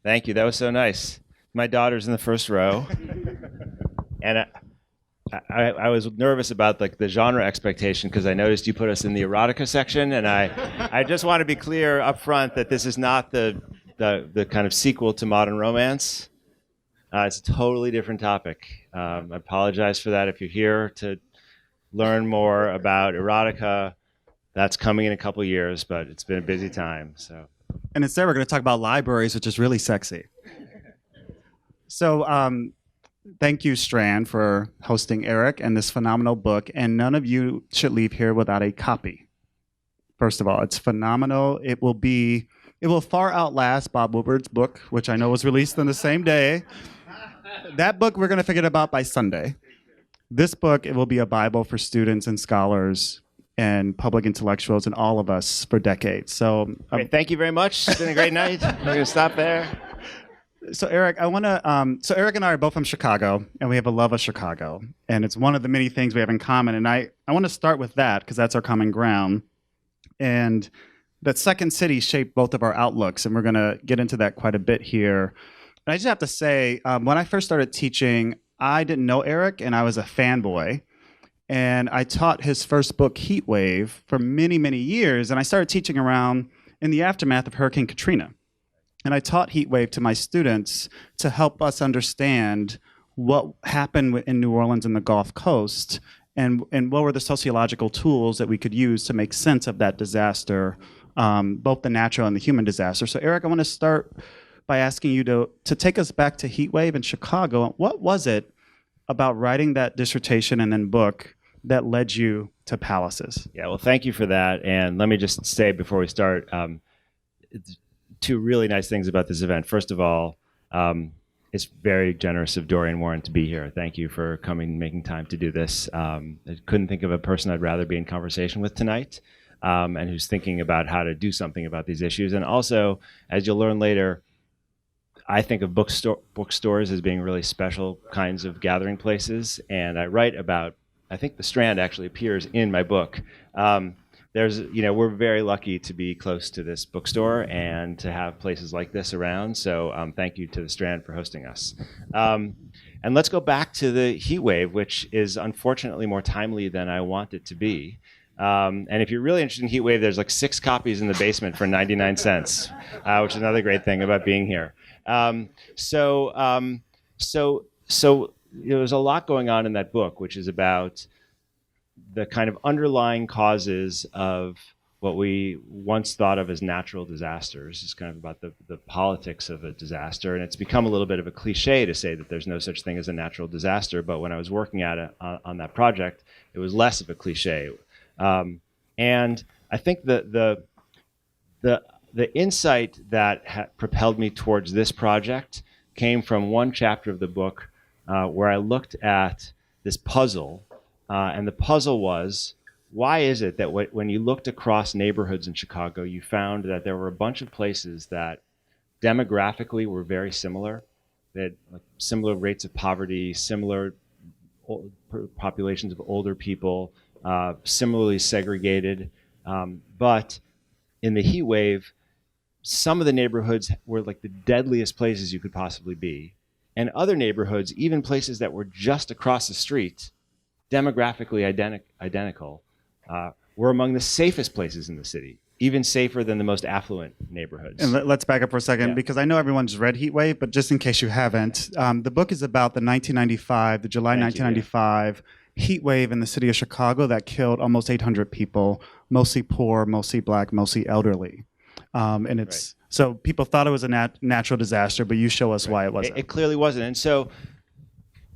Thank you. That was so nice. My daughter's in the first row. And I was nervous about the genre expectation because I noticed you put us in the erotica section, and I just want to be clear up front that this is not the kind of sequel to modern romance. It's a totally different topic. I apologize for that. If you're here to learn more about erotica, that's coming in a couple years, but it's been a busy time. So. And instead, we're going to talk about libraries, which is really sexy. So thank you, Strand, for hosting Eric and this phenomenal book. And none of you should leave here without a copy. First of all, it's phenomenal. It will far outlast Bob Woodward's book, which I know was released on the same day. That book we're going to forget about by Sunday. This book, it will be a Bible for students and scholars and public intellectuals and all of us for decades. So great. Thank you very much. It's been a great night. We're going to stop there. So Eric, so Eric and I are both from Chicago, and we have a love of Chicago. And it's one of the many things we have in common. And I want to start with that because that's our common ground. And that second city shaped both of our outlooks, and we're going to get into that quite a bit here. And I just have to say, when I first started teaching, I didn't know Eric, and I was a fanboy. And I taught his first book, Heat Wave, for many, many years. And I started teaching around in the aftermath of Hurricane Katrina. And I taught Heat Wave to my students to help us understand what happened in New Orleans and the Gulf Coast, and what were the sociological tools that we could use to make sense of that disaster, both the natural and the human disaster. So Eric, I want to start by asking you to take us back to Heat Wave in Chicago. What was it about writing that dissertation and then book that led you to Palaces? Yeah, well, thank you for that. And let me just say before we start, two really nice things about this event. First of all, it's very generous of Dorian Warren to be here. Thank you for coming and making time to do this. I couldn't think of a person I'd rather be in conversation with tonight, and who's thinking about how to do something about these issues. And also, as you'll learn later, I think of bookstores as being really special kinds of gathering places. And I write about, I think the Strand actually appears in my book. We're very lucky to be close to this bookstore and to have places like this around. So thank you to the Strand for hosting us. And let's go back to the heat wave, which is unfortunately more timely than I want it to be. And if you're really interested in heat wave, there's like 6 copies in the basement for 99 cents, which is another great thing about being here. So there's a lot going on in that book, which is about the kind of underlying causes of what we once thought of as natural disasters. It's kind of about the politics of a disaster. And it's become a little bit of a cliche to say that there's no such thing as a natural disaster. But when I was working on that project, it was less of a cliche. And I think the insight that propelled me towards this project came from one chapter of the book where I looked at this puzzle. And the puzzle was, why is it that when you looked across neighborhoods in Chicago, you found that there were a bunch of places that demographically were very similar? They had similar rates of poverty, similar populations of older people, similarly segregated. But in the heat wave, some of the neighborhoods were like the deadliest places you could possibly be. And other neighborhoods, even places that were just across the street, demographically identical, were among the safest places in the city, even safer than the most affluent neighborhoods. And let's back up for a second, because I know everyone's read Heat Wave, but just in case you haven't, the book is about the July 1995 heat wave in the city of Chicago that killed almost 800 people, mostly poor, mostly black, mostly elderly. And it's so people thought it was a natural disaster, but you show us why it wasn't. It clearly wasn't. And so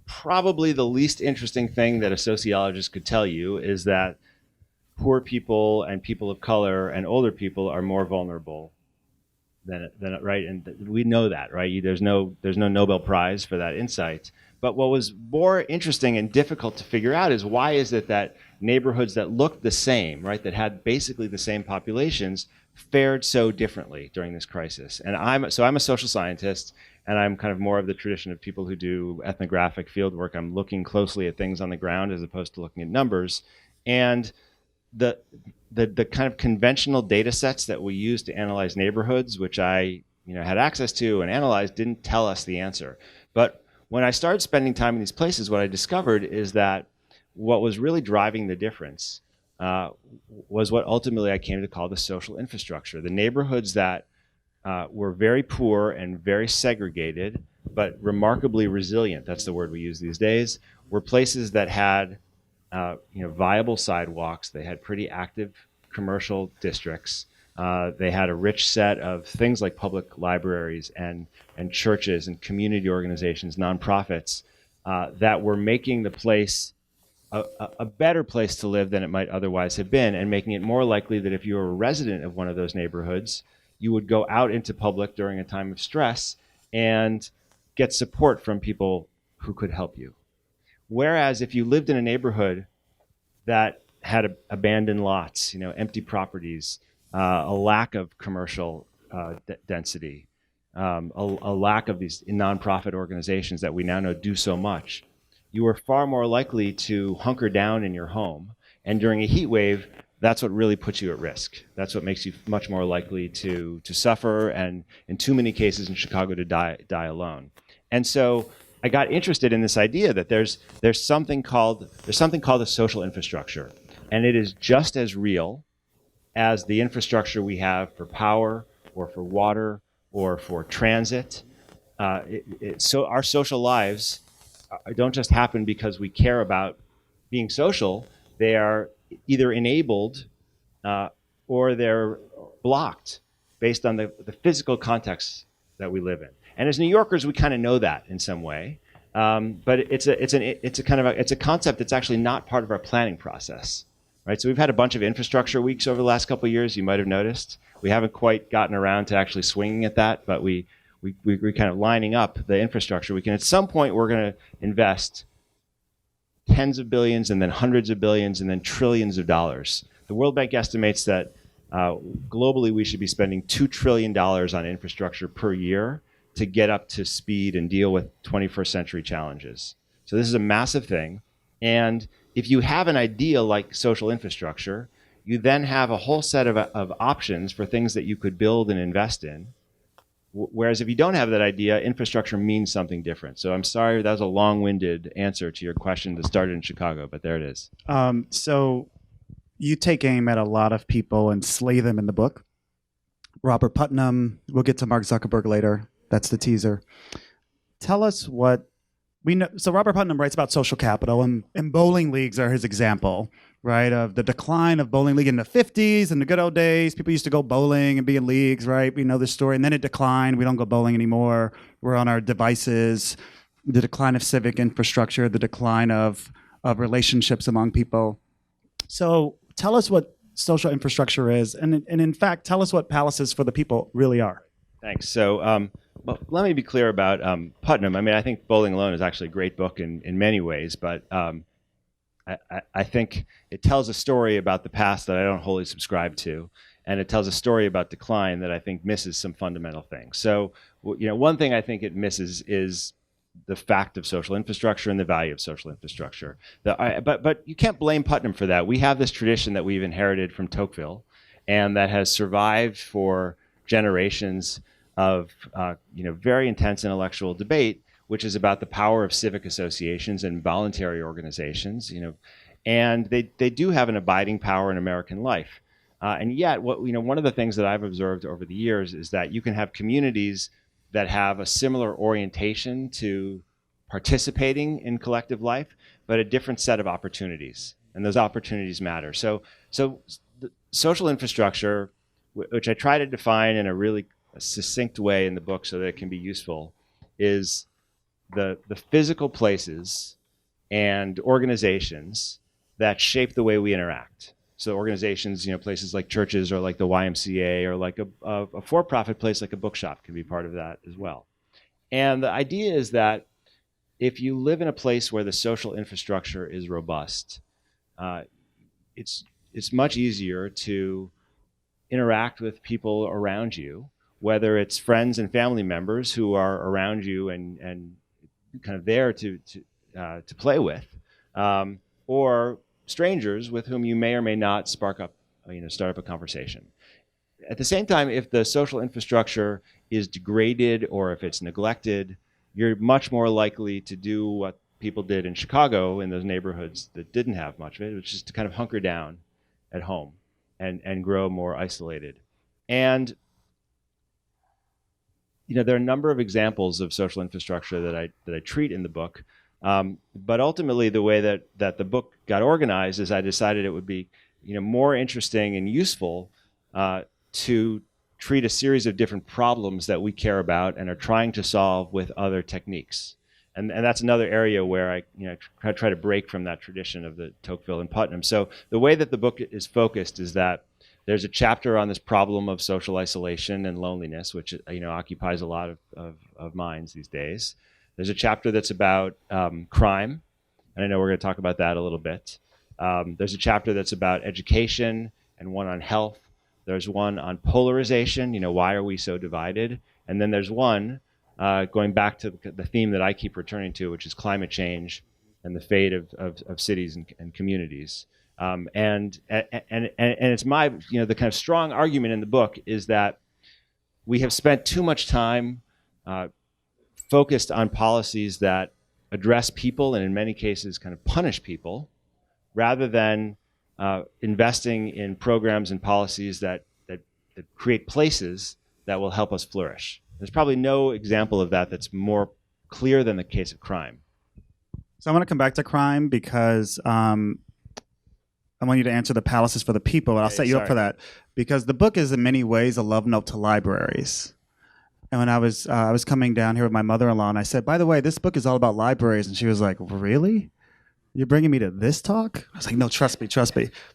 probably the least interesting thing that a sociologist could tell you is that poor people and people of color and older people are more vulnerable than right? And we know that, right? There's no Nobel Prize for that insight. But what was more interesting and difficult to figure out is why is it that neighborhoods that looked the same, right, that had basically the same populations, fared so differently during this crisis? And I'm a social scientist, and I'm kind of more of the tradition of people who do ethnographic field work. I'm looking closely at things on the ground as opposed to looking at numbers. And the kind of conventional data sets that we use to analyze neighborhoods, which I had access to and analyzed didn't tell us the answer. But when I started spending time in these places, what I discovered is that what was really driving the difference was what ultimately I came to call the social infrastructure. The neighborhoods that were very poor and very segregated, but remarkably resilient, that's the word we use these days, were places that had viable sidewalks. They had pretty active commercial districts. They had a rich set of things like public libraries and churches and community organizations, nonprofits, that were making the place a better place to live than it might otherwise have been, and making it more likely that if you were a resident of one of those neighborhoods, you would go out into public during a time of stress and get support from people who could help you. Whereas if you lived in a neighborhood that had abandoned lots, empty properties, a lack of commercial density, a lack of these nonprofit organizations that we now know do so much, you are far more likely to hunker down in your home. And during a heat wave, that's what really puts you at risk. That's what makes you much more likely to suffer, and in too many cases in Chicago to die alone. And so I got interested in this idea that there's something called a social infrastructure, and it is just as real as the infrastructure we have for power or for water or for transit. So our social lives don't just happen because we care about being social. They are either enabled or they're blocked based on the physical context that we live in. And as New Yorkers, we kind of know that in some way, but it's a concept that's actually not part of our planning process, right? So we've had a bunch of infrastructure weeks over the last couple of years. You might have noticed we haven't quite gotten around to actually swinging at that, but we're kind of lining up the infrastructure. At some point, we're going to invest tens of billions and then hundreds of billions and then trillions of dollars. The World Bank estimates that globally we should be spending $2 trillion on infrastructure per year to get up to speed and deal with 21st century challenges. So this is a massive thing. And if you have an idea like social infrastructure, you then have a whole set of options for things that you could build and invest in. Whereas if you don't have that idea, infrastructure means something different. So I'm sorry, that was a long-winded answer to your question that started in Chicago, but there it is. So you take aim at a lot of people and slay them in the book. Robert Putnam, we'll get to Mark Zuckerberg later. That's the teaser. Tell us what we know. So Robert Putnam writes about social capital, and bowling leagues are his example, right? Of the decline of bowling league in the 50s and the good old days. People used to go bowling and be in leagues, right? We know this story. And then it declined. We don't go bowling anymore. We're on our devices. The decline of civic infrastructure, the decline of relationships among people. So tell us what social infrastructure is. And in fact, tell us what Palaces for the People really are. Thanks. So well, let me be clear about Putnam. I mean, I think Bowling Alone is actually a great book in many ways, but I think it tells a story about the past that I don't wholly subscribe to, and it tells a story about decline that I think misses some fundamental things. So, one thing I think it misses is the fact of social infrastructure and the value of social infrastructure. But you can't blame Putnam for that. We have this tradition that we've inherited from Tocqueville, and that has survived for generations of very intense intellectual debate, which is about the power of civic associations and voluntary organizations, and they do have an abiding power in American life. And yet, one of the things that I've observed over the years is that you can have communities that have a similar orientation to participating in collective life, but a different set of opportunities, and those opportunities matter. So the social infrastructure, which I try to define in a really succinct way in the book so that it can be useful, is the physical places and organizations that shape the way we interact. So organizations, places like churches or like the YMCA or like a for-profit place like a bookshop can be part of that as well. And the idea is that if you live in a place where the social infrastructure is robust, it's much easier to interact with people around you, whether it's friends and family members who are around you and kind of there to play with, or strangers with whom you may or may not start up a conversation. At the same time, if the social infrastructure is degraded or if it's neglected, you're much more likely to do what people did in Chicago in those neighborhoods that didn't have much of it, which is to kind of hunker down at home and grow more isolated. And there are a number of examples of social infrastructure that I treat in the book. But ultimately, the way that the book got organized is I decided it would be more interesting and useful to treat a series of different problems that we care about and are trying to solve with other techniques. And that's another area where I try to break from that tradition of the Tocqueville and Putnam. So the way that the book is focused is that there's a chapter on this problem of social isolation and loneliness, which occupies a lot of minds these days. There's a chapter that's about crime, and I know we're going to talk about that a little bit. There's a chapter that's about education and one on health. There's one on polarization, why are we so divided? And then there's one going back to the theme that I keep returning to, which is climate change and the fate of cities and communities. And it's my, the kind of strong argument in the book is that we have spent too much time focused on policies that address people and in many cases kind of punish people, rather than investing in programs and policies that create places that will help us flourish. There's probably no example of that that's more clear than the case of crime. So I want to come back to crime because I want you to answer the palaces for the people, and I'll set you up for that. Because the book is in many ways a love note to libraries. And when I was coming down here with my mother-in-law, and I said, by the way, this book is all about libraries. And she was like, really? You're bringing me to this talk? I was like, no, trust me.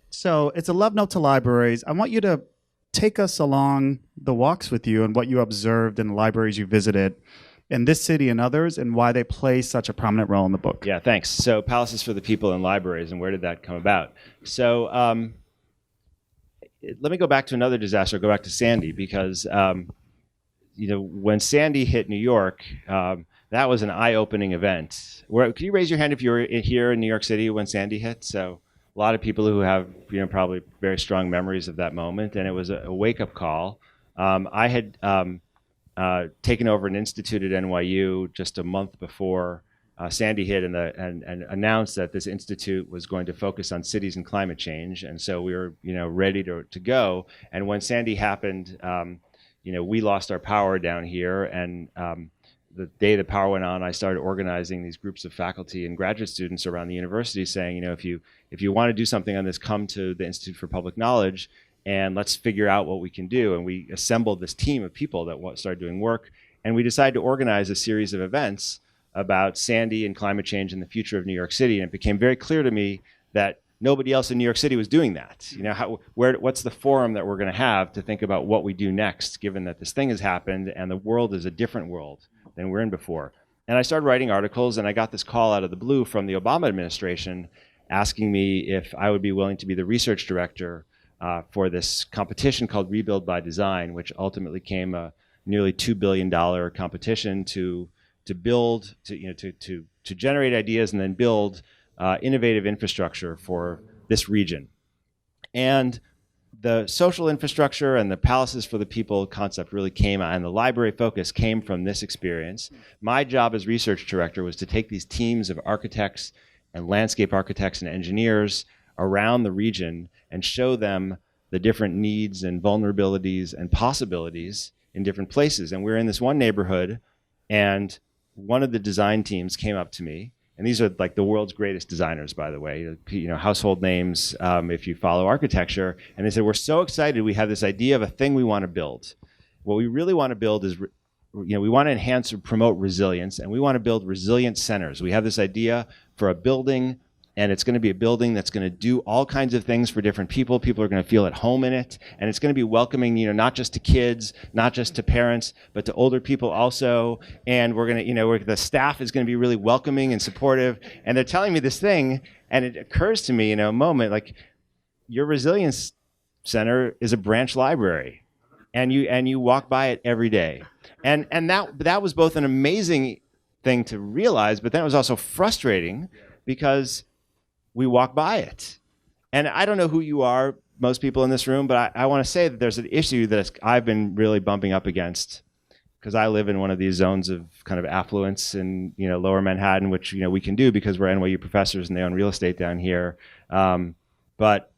So it's a love note to libraries. I want you to take us along the walks with you and what you observed in the libraries you visited in this city and others, and why they play such a prominent role in the book. Yeah, thanks. So Palaces for the People and Libraries, and where did that come about? So let me go back to another disaster, go back to Sandy, because when Sandy hit New York, that was an eye-opening event. Can you raise your hand if you were here in New York City when Sandy hit? So a lot of people who have probably very strong memories of that moment, and it was a wake-up call. I had taken over an institute at NYU just a month before Sandy hit, and announced that this institute was going to focus on cities and climate change, and so we were ready to go. And when Sandy happened, we lost our power down here, and the day the power went on, I started organizing these groups of faculty and graduate students around the university, saying, if you want to do something on this, come to the Institute for Public Knowledge, and let's figure out what we can do. And we assembled this team of people that started doing work, and we decided to organize a series of events about Sandy and climate change and the future of New York City. And it became very clear to me that nobody else in New York City was doing that. What's the forum that we're going to have to think about what we do next, given that this thing has happened and the world is a different world than we're in before. And I started writing articles, and I got this call out of the blue from the Obama administration asking me if I would be willing to be the research director for this competition called Rebuild by Design, which ultimately came a nearly $2 billion competition to build, to generate ideas and then build innovative infrastructure for this region. And the social infrastructure and the Palaces for the People concept really came out, and the library focus came from this experience. My job as research director was to take these teams of architects and landscape architects and engineers around the region and show them the different needs and vulnerabilities and possibilities in different places. And we're in this one neighborhood, and one of the design teams came up to me, and these are like the world's greatest designers, by the way, household names if you follow architecture. And they said, we're so excited. We have this idea of a thing we want to build. What we really want to build is, we want to enhance or promote resilience, and we want to build resilient centers. We have this idea for a building, and it's going to be a building that's going to do all kinds of things for different people. People are going to feel at home in it, and it's going to be welcoming, not just to kids, not just to parents, but to older people also. And we're going to, the staff is going to be really welcoming and supportive. And they're telling me this thing, and it occurs to me in a moment, like, your resilience center is a branch library, and you walk by it every day. And that was both an amazing thing to realize, but then it was also frustrating because we walk by it. And I don't know who you are, most people in this room, but I want to say that there's an issue that I've been really bumping up against because I live in one of these zones of kind of affluence in lower Manhattan, which we can do because we're NYU professors and they own real estate down here. But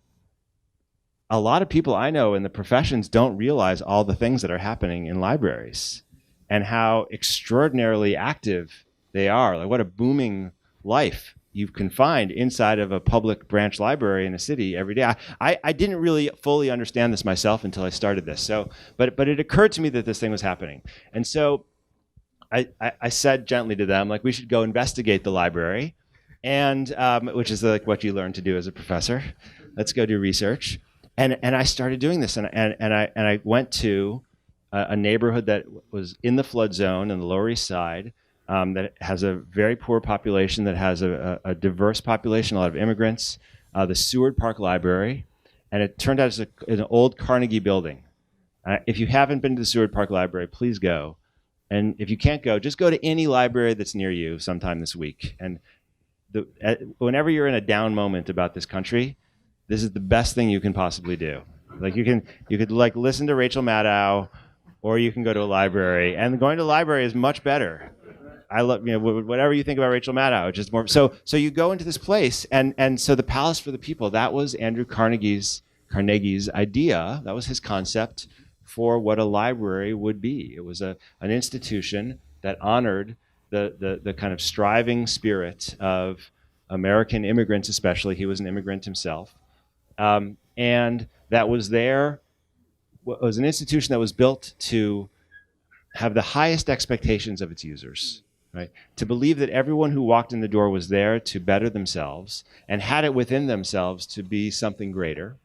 a lot of people I know in the professions don't realize all the things that are happening in libraries and how extraordinarily active they are. Like what a booming life you can find inside of a public branch library in a city every day. I didn't really fully understand this myself until I started this. So, but it occurred to me that this thing was happening. And so I said gently to them, like, we should go investigate the library, and which is like what you learn to do as a professor. Let's go do research. And I started doing this, and I went to a neighborhood that was in the flood zone in the Lower East Side, that has a very poor population, that has a diverse population, a lot of immigrants, the Seward Park Library, and it turned out it's an old Carnegie building. If you haven't been to the Seward Park Library, please go. And if you can't go, just go to any library that's near you sometime this week. And whenever you're in a down moment about this country, this is the best thing you can possibly do. Like you could like listen to Rachel Maddow, or you can go to a library. And going to a library is much better. I love, whatever you think about Rachel Maddow, just more. So you go into this place, and so the Palace for the People, that was Andrew Carnegie's idea. That was his concept for what a library would be. It was an institution that honored the kind of striving spirit of American immigrants, especially. He was an immigrant himself, and that was there. It was an institution that was built to have the highest expectations of its users. Right? To believe that everyone who walked in the door was there to better themselves and had it within themselves to be something greater.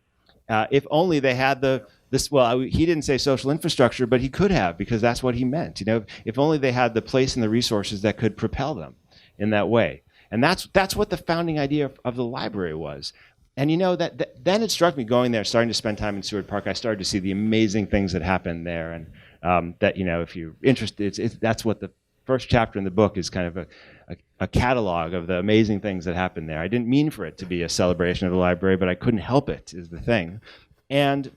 If only they had he didn't say social infrastructure, but he could have, because that's what he meant. If only they had the place and the resources that could propel them in that way. And that's what the founding idea of the library was. And then it struck me going there, starting to spend time in Seward Park, I started to see the amazing things that happened there. And that, if you're interested, that's what the first chapter in the book is, kind of a catalog of the amazing things that happened there. I didn't mean for it to be a celebration of the library, but I couldn't help it, is the thing. And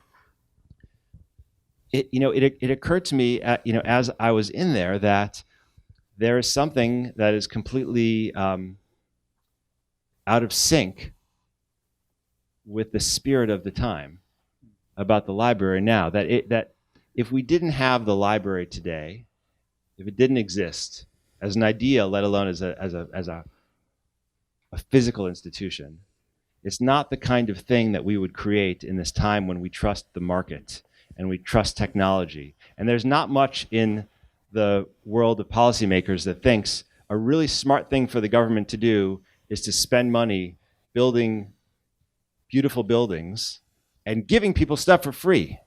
it occurred to me, as I was in there, that there is something that is completely out of sync with the spirit of the time about the library now. That if we didn't have the library today, if it didn't exist as an idea, let alone as a physical institution, it's not the kind of thing that we would create in this time when we trust the market and we trust technology. And there's not much in the world of policymakers that thinks a really smart thing for the government to do is to spend money building beautiful buildings and giving people stuff for free,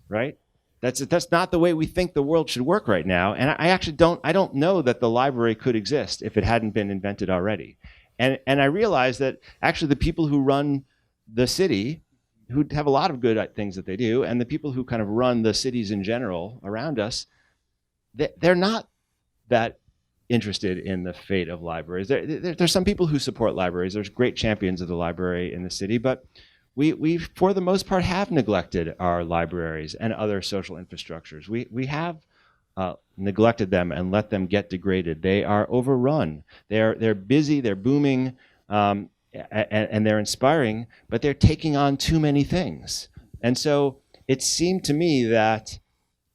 right? That's not the way we think the world should work right now. And I actually don't know that the library could exist if it hadn't been invented already. And I realized that actually the people who run the city, who have a lot of good things that they do, and the people who kind of run the cities in general around us, they're not that interested in the fate of libraries. There's some people who support libraries. There's great champions of the library in the city, but we for the most part have neglected our libraries and other social infrastructures. We have neglected them and let them get degraded. They are overrun. They're busy. They're booming, and they're inspiring, but they're taking on too many things. And so it seemed to me that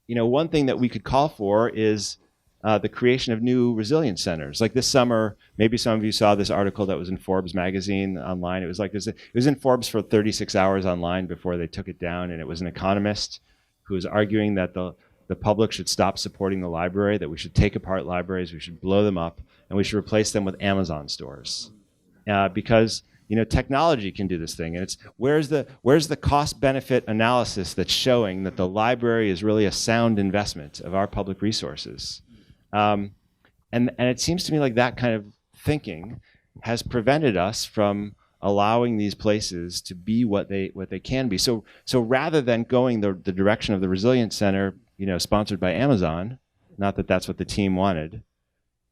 one thing that we could call for is the creation of new resilience centers. Like this summer, maybe some of you saw this article that was in Forbes magazine online. It was like this. It was in Forbes for 36 hours online before they took it down, and it was an economist who was arguing that the public should stop supporting the library, that we should take apart libraries, we should blow them up, and we should replace them with Amazon stores. Because technology can do this thing, and it's where's the cost-benefit analysis that's showing that the library is really a sound investment of our public resources. And it seems to me like that kind of thinking has prevented us from allowing these places to be what they can be. So rather than going the direction of the Resilience Center, sponsored by Amazon, not that that's what the team wanted,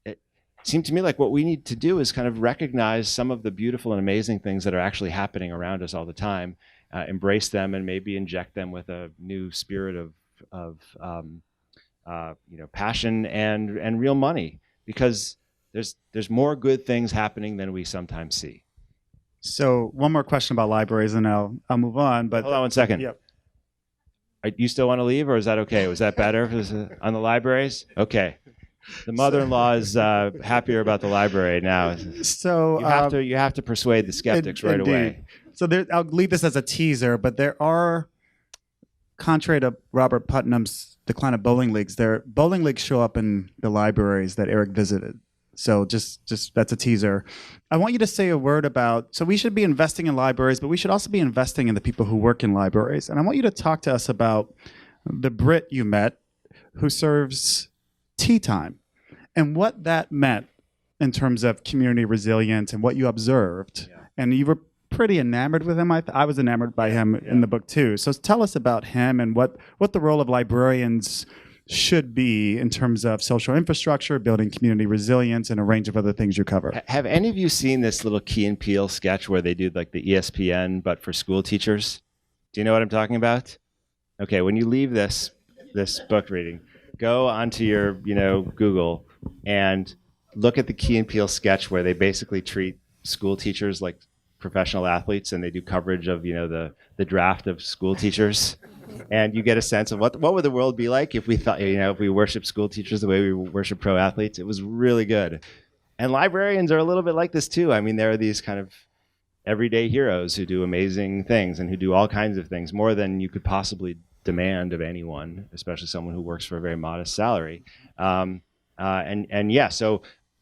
it seemed to me like what we need to do is kind of recognize some of the beautiful and amazing things that are actually happening around us all the time, embrace them, and maybe inject them with a new spirit of passion and real money, because there's more good things happening than we sometimes see. So one more question about libraries, and I'll move on. But hold on one second. Yep. You still want to leave, or is that okay? Was that better on the libraries? Okay. The mother-in-law is happier about the library now. So you have to persuade the skeptics right away. So I'll leave this as a teaser, but there are, contrary to Robert Putnam's decline of bowling leagues, bowling leagues show up in the libraries that Eric visited. So just that's a teaser. I want you to say a word about, so we should be investing in libraries, but we should also be investing in the people who work in libraries. And I want you to talk to us about the Brit you met who serves tea time and what that meant in terms of community resilience and what you observed. Yeah. And you were pretty enamored with him. I was enamored by him in the book too. So tell us about him and what the role of librarians should be in terms of social infrastructure, building community resilience, and a range of other things you cover. Have any of you seen this little Key and Peele sketch where they do like the ESPN but for school teachers? Do you know what I'm talking about? Okay, when you leave this book reading, go onto your Google and look at the Key and Peele sketch where they basically treat school teachers like professional athletes, and they do coverage of the draft of school teachers. And you get a sense of what would the world be like if we thought, if we worship school teachers the way we worship pro athletes. It was really good. And librarians are a little bit like this too. I mean, there are these kind of everyday heroes who do amazing things and who do all kinds of things, more than you could possibly demand of anyone, especially someone who works for a very modest salary. So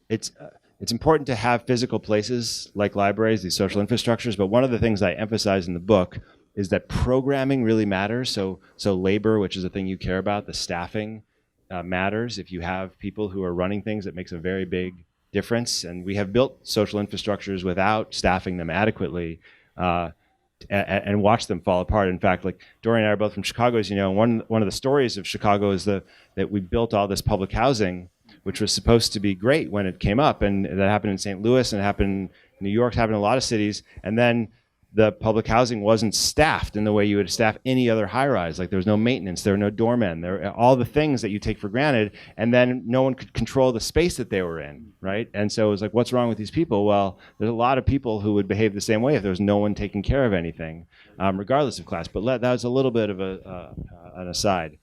it's important to have physical places like libraries, these social infrastructures. But one of the things I emphasize in the book is that programming really matters. So labor, which is a thing you care about, the staffing matters. If you have people who are running things, it makes a very big difference. And we have built social infrastructures without staffing them adequately, and watch them fall apart. In fact, like Dorian and I are both from Chicago, as you know. One of the stories of Chicago is that we built all this public housing, which was supposed to be great when it came up, and that happened in St. Louis, and it happened in New York, it happened in a lot of cities, and then the public housing wasn't staffed in the way you would staff any other high-rise. Like there was no maintenance, there were no doormen, there were all the things that you take for granted, and then no one could control the space that they were in, right? And so it was like, what's wrong with these people? Well, there's a lot of people who would behave the same way if there was no one taking care of anything, regardless of class. But that was a little bit of an aside.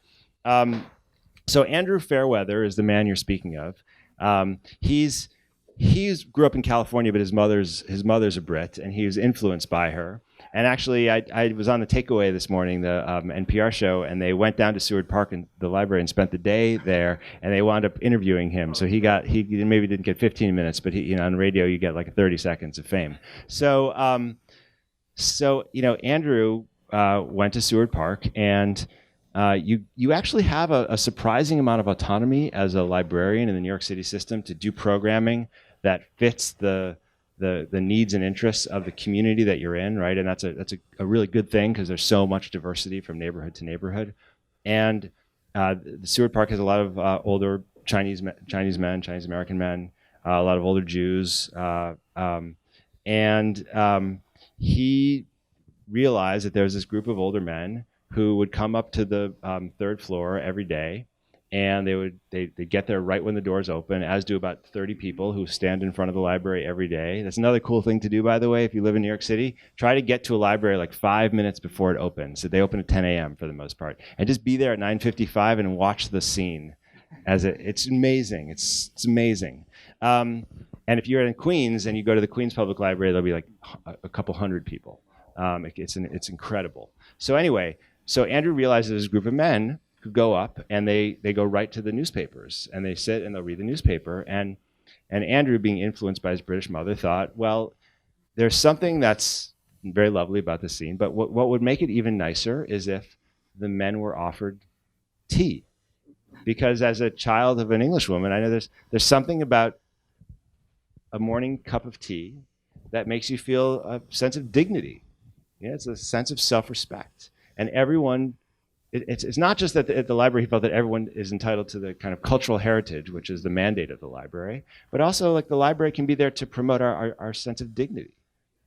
So Andrew Fairweather is the man you're speaking of. He grew up in California, but his mother's a Brit, and he was influenced by her. And actually, I was on the Takeaway this morning, the NPR show, and they went down to Seward Park and the library and spent the day there, and they wound up interviewing him. So he maybe didn't get 15 minutes, but on radio you get like 30 seconds of fame. So Andrew went to Seward Park, and you actually have a surprising amount of autonomy as a librarian in the New York City system to do programming that fits the needs and interests of the community that you're in, right? And that's a really good thing because there's so much diversity from neighborhood to neighborhood. And the Seward Park has a lot of older Chinese American men, a lot of older Jews, and he realized that there was this group of older men who would come up to the third floor every day, and they'd get there right when the doors open, as do about 30 people who stand in front of the library every day. That's another cool thing to do, by the way, if you live in New York City. Try to get to a library like 5 minutes before it opens. So they open at 10 a.m. for the most part. And just be there at 9:55 and watch the scene. It's amazing. It's amazing. And if you're in Queens and you go to the Queens Public Library, there'll be like a couple hundred people. It's incredible. So anyway, so Andrew realizes there's a group of men who go up and they go right to the newspapers, and they sit and they'll read the newspaper. And Andrew, being influenced by his British mother, thought, well, there's something that's very lovely about this scene, but what would make it even nicer is if the men were offered tea. Because as a child of an English woman, I know there's something about a morning cup of tea that makes you feel a sense of dignity. It's a sense of self-respect. And everyone, it's not just that at the library he felt that everyone is entitled to the kind of cultural heritage, which is the mandate of the library, but also like the library can be there to promote our sense of dignity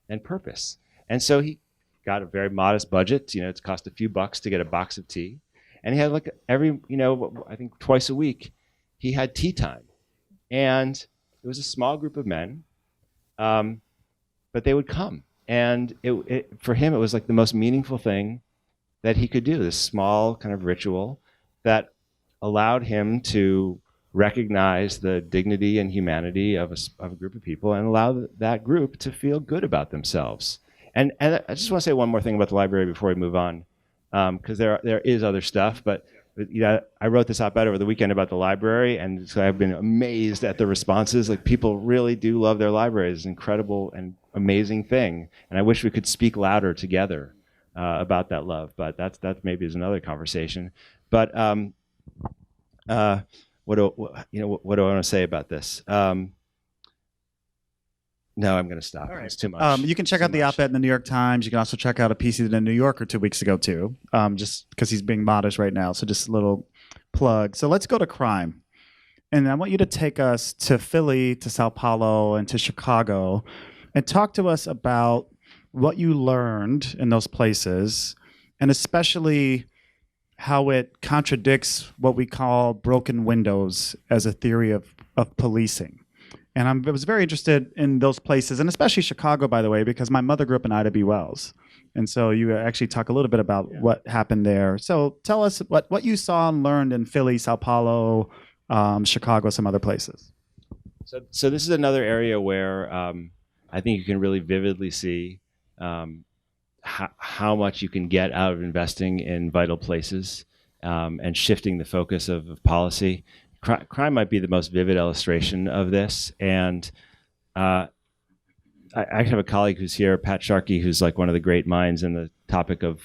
and purpose. And so he got a very modest budget. It's cost a few bucks to get a box of tea. And he had like every, I think twice a week, he had tea time. And it was a small group of men, but they would come. And for him, it was like the most meaningful thing that he could do, this small kind of ritual that allowed him to recognize the dignity and humanity of a group of people and allow that group to feel good about themselves. And I just want to say one more thing about the library before we move on, because there is other stuff, but I wrote this op-ed over the weekend about the library, and so I've been amazed at the responses. Like, people really do love their library. It's an incredible and amazing thing, and I wish we could speak louder together about that love. But that maybe is another conversation. But what do I want to say about this? No, I'm going to stop. Right. It's too much. You can check out the op-ed in the New York Times. You can also check out a piece he did in New Yorker 2 weeks ago, too, just because he's being modest right now. So just a little plug. So let's go to crime. And I want you to take us to Philly, to Sao Paulo, and to Chicago, and talk to us about what you learned in those places, and especially how it contradicts what we call broken windows as a theory of policing. And I was very interested in those places, and especially Chicago, by the way, because my mother grew up in Ida B. Wells. And so you actually talk a little bit about what happened there. So tell us what you saw and learned in Philly, Sao Paulo, Chicago, some other places. So this is another area where I think you can really vividly see how much you can get out of investing in vital places and shifting the focus of policy. Crime might be the most vivid illustration of this. And I have a colleague who's here, Pat Sharkey, who's like one of the great minds in the topic of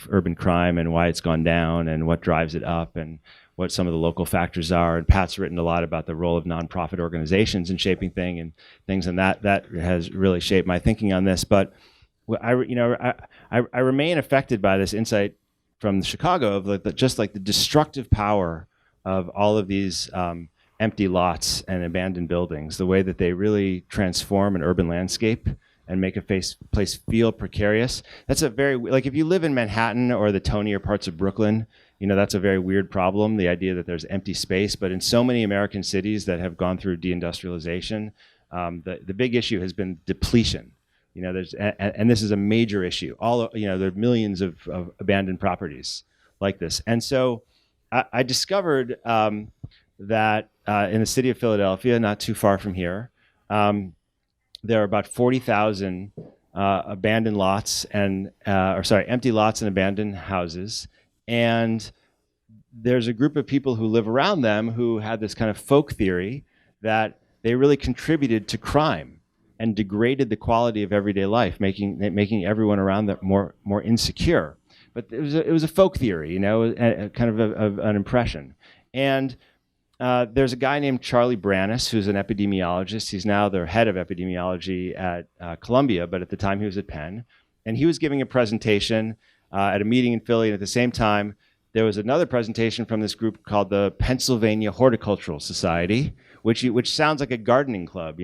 urban crime and why it's gone down and what drives it up and what some of the local factors are. And Pat's written a lot about the role of nonprofit organizations in shaping things, and that has really shaped my thinking on this. But I remain affected by this insight from Chicago of just like the destructive power of all of these empty lots and abandoned buildings, the way that they really transform an urban landscape and make a place feel precarious. That's a very, like, if you live in Manhattan or the tonier parts of Brooklyn, that's a very weird problem, the idea that there's empty space. But in so many American cities that have gone through deindustrialization, the big issue has been depletion. And this is a major issue. There are millions of abandoned properties like this. And so I discovered that in the city of Philadelphia, not too far from here, there are about 40,000 abandoned lots empty lots and abandoned houses. And there's a group of people who live around them who had this kind of folk theory that they really contributed to crime and degraded the quality of everyday life, making everyone around them more insecure. But it was a folk theory, kind of an impression. And there's a guy named Charlie Brannis, who's an epidemiologist. He's now the head of epidemiology at Columbia, but at the time he was at Penn. And he was giving a presentation at a meeting in Philly. And at the same time, there was another presentation from this group called the Pennsylvania Horticultural Society, which sounds like a gardening club,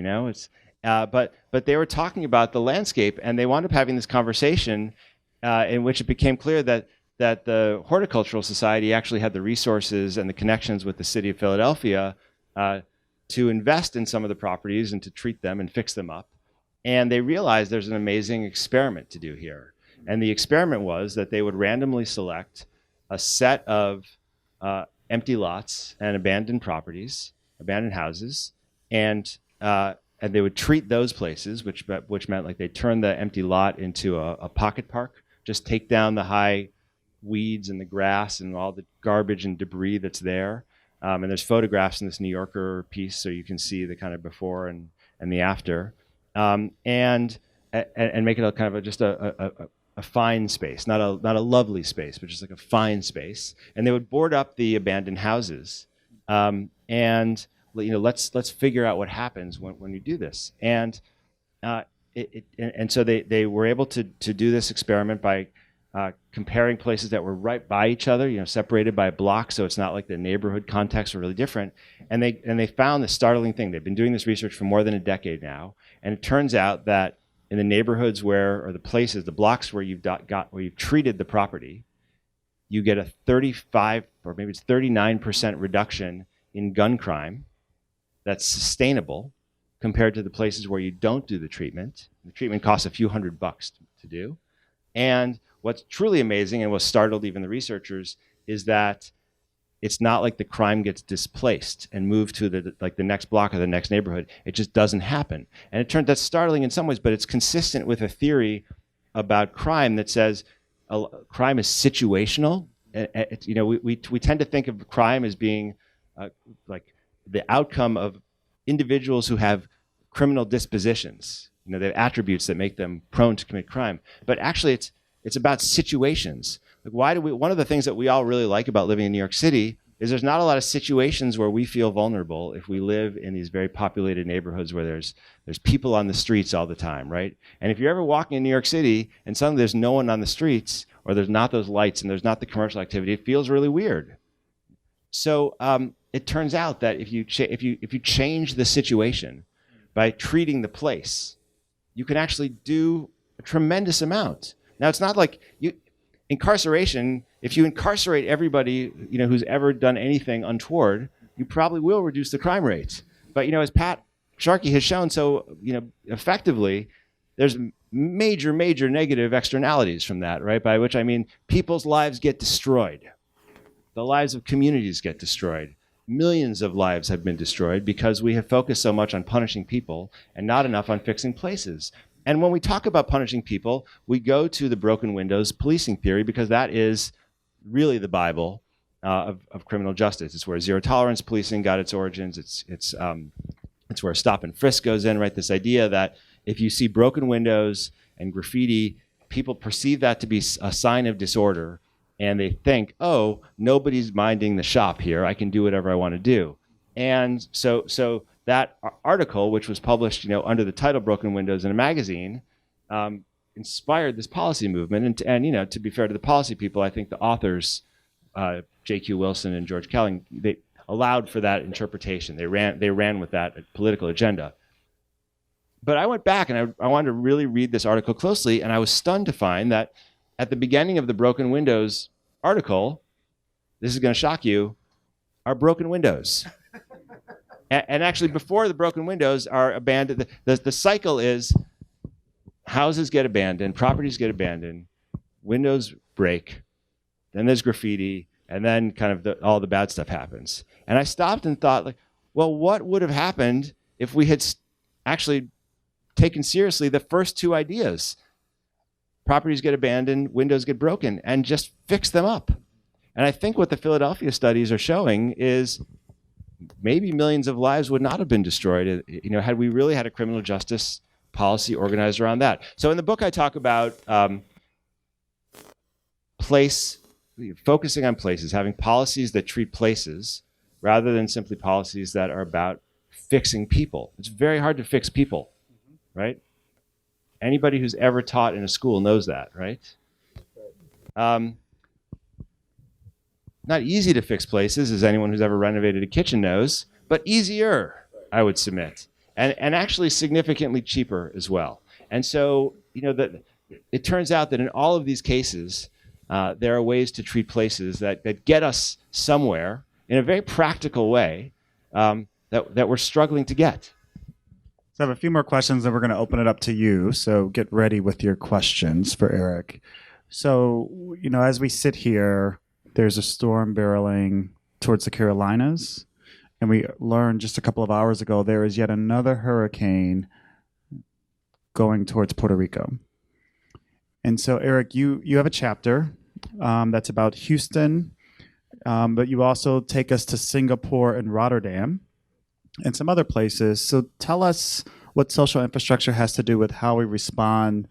but they were talking about the landscape, and they wound up having this conversation in which it became clear that the Horticultural Society actually had the resources and the connections with the city of Philadelphia to invest in some of the properties and to treat them and fix them up. And they realized there's an amazing experiment to do here. And the experiment was that they would randomly select a set of empty lots and abandoned properties, abandoned houses, and they would treat those places, which meant like they turn the empty lot into a pocket park, just take down the high weeds and the grass and all the garbage and debris that's there. And there's photographs in this New Yorker piece, so you can see the kind of before and the after, and make it a kind of just a fine space, not a lovely space, but just like a fine space. And they would board up the abandoned houses, and let's figure out what happens when you do this. And so they were able to do this experiment by comparing places that were right by each other, separated by a block, so it's not like the neighborhood contexts are really different. And they found this startling thing. They've been doing this research for more than a decade now, and it turns out that in the neighborhoods the blocks where you've treated the property, you get a 35 or maybe it's 39% reduction in gun crime that's sustainable compared to the places where you don't do the treatment. The treatment costs a few $100 to do. And what's truly amazing and what startled even the researchers is that it's not like the crime gets displaced and moved to the next block or the next neighborhood. It just doesn't happen. And it turns that's startling in some ways, but it's consistent with a theory about crime that says crime is situational. We tend to think of crime as being like the outcome of individuals who have criminal dispositions. They have attributes that make them prone to commit crime. But actually, it's about situations. Like one of the things that we all really like about living in New York City is there's not a lot of situations where we feel vulnerable if we live in these very populated neighborhoods where there's people on the streets all the time, right? And if you're ever walking in New York City and suddenly there's no one on the streets, or there's not those lights and there's not the commercial activity, it feels really weird. So it turns out that if you change the situation by treating the place, you can actually do a tremendous amount. Now, it's not like incarceration. If you incarcerate everybody, who's ever done anything untoward, you probably will reduce the crime rate. But as Pat Sharkey has shown so effectively, there's major negative externalities from that, right? By which I mean people's lives get destroyed, the lives of communities get destroyed. Millions of lives have been destroyed because we have focused so much on punishing people and not enough on fixing places. And when we talk about punishing people, we go to the broken windows policing theory because that is really the Bible of criminal justice. It's where zero tolerance policing got its origins. It's where stop and frisk goes in, right? This idea that if you see broken windows and graffiti, people perceive that to be a sign of disorder, and they think, oh, nobody's minding the shop here. I can do whatever I want to do. And so that article, which was published, under the title "Broken Windows" in a magazine, inspired this policy movement. And to be fair to the policy people, I think the authors, J.Q. Wilson and George Kelling, they allowed for that interpretation. They ran with that political agenda. But I went back and I wanted to really read this article closely, and I was stunned to find that at the beginning of the Broken Windows article, this is going to shock you, are broken windows. And actually, before the broken windows are abandoned, the cycle is houses get abandoned, properties get abandoned, windows break, then there's graffiti, and then kind of all the bad stuff happens. And I stopped and thought, well, what would have happened if we had actually taken seriously the first two ideas? Properties get abandoned, windows get broken, and just fix them up. And I think what the Philadelphia studies are showing is maybe millions of lives would not have been destroyed, had we really had a criminal justice policy organized around that. So in the book, I talk about focusing on places, having policies that treat places rather than simply policies that are about fixing people. It's very hard to fix people, right? Anybody who's ever taught in a school knows that, right? Not easy to fix places, as anyone who's ever renovated a kitchen knows, but easier, I would submit, and actually significantly cheaper as well. And so, it turns out that in all of these cases, there are ways to treat places that get us somewhere in a very practical way that we're struggling to get. So I have a few more questions, and we're going to open it up to you. So get ready with your questions for Eric. So, as we sit here, there's a storm barreling towards the Carolinas. And we learned just a couple of hours ago there is yet another hurricane going towards Puerto Rico. And so, Eric, you have a chapter that's about Houston, but you also take us to Singapore and Rotterdam and some other places. So tell us what social infrastructure has to do with how we respond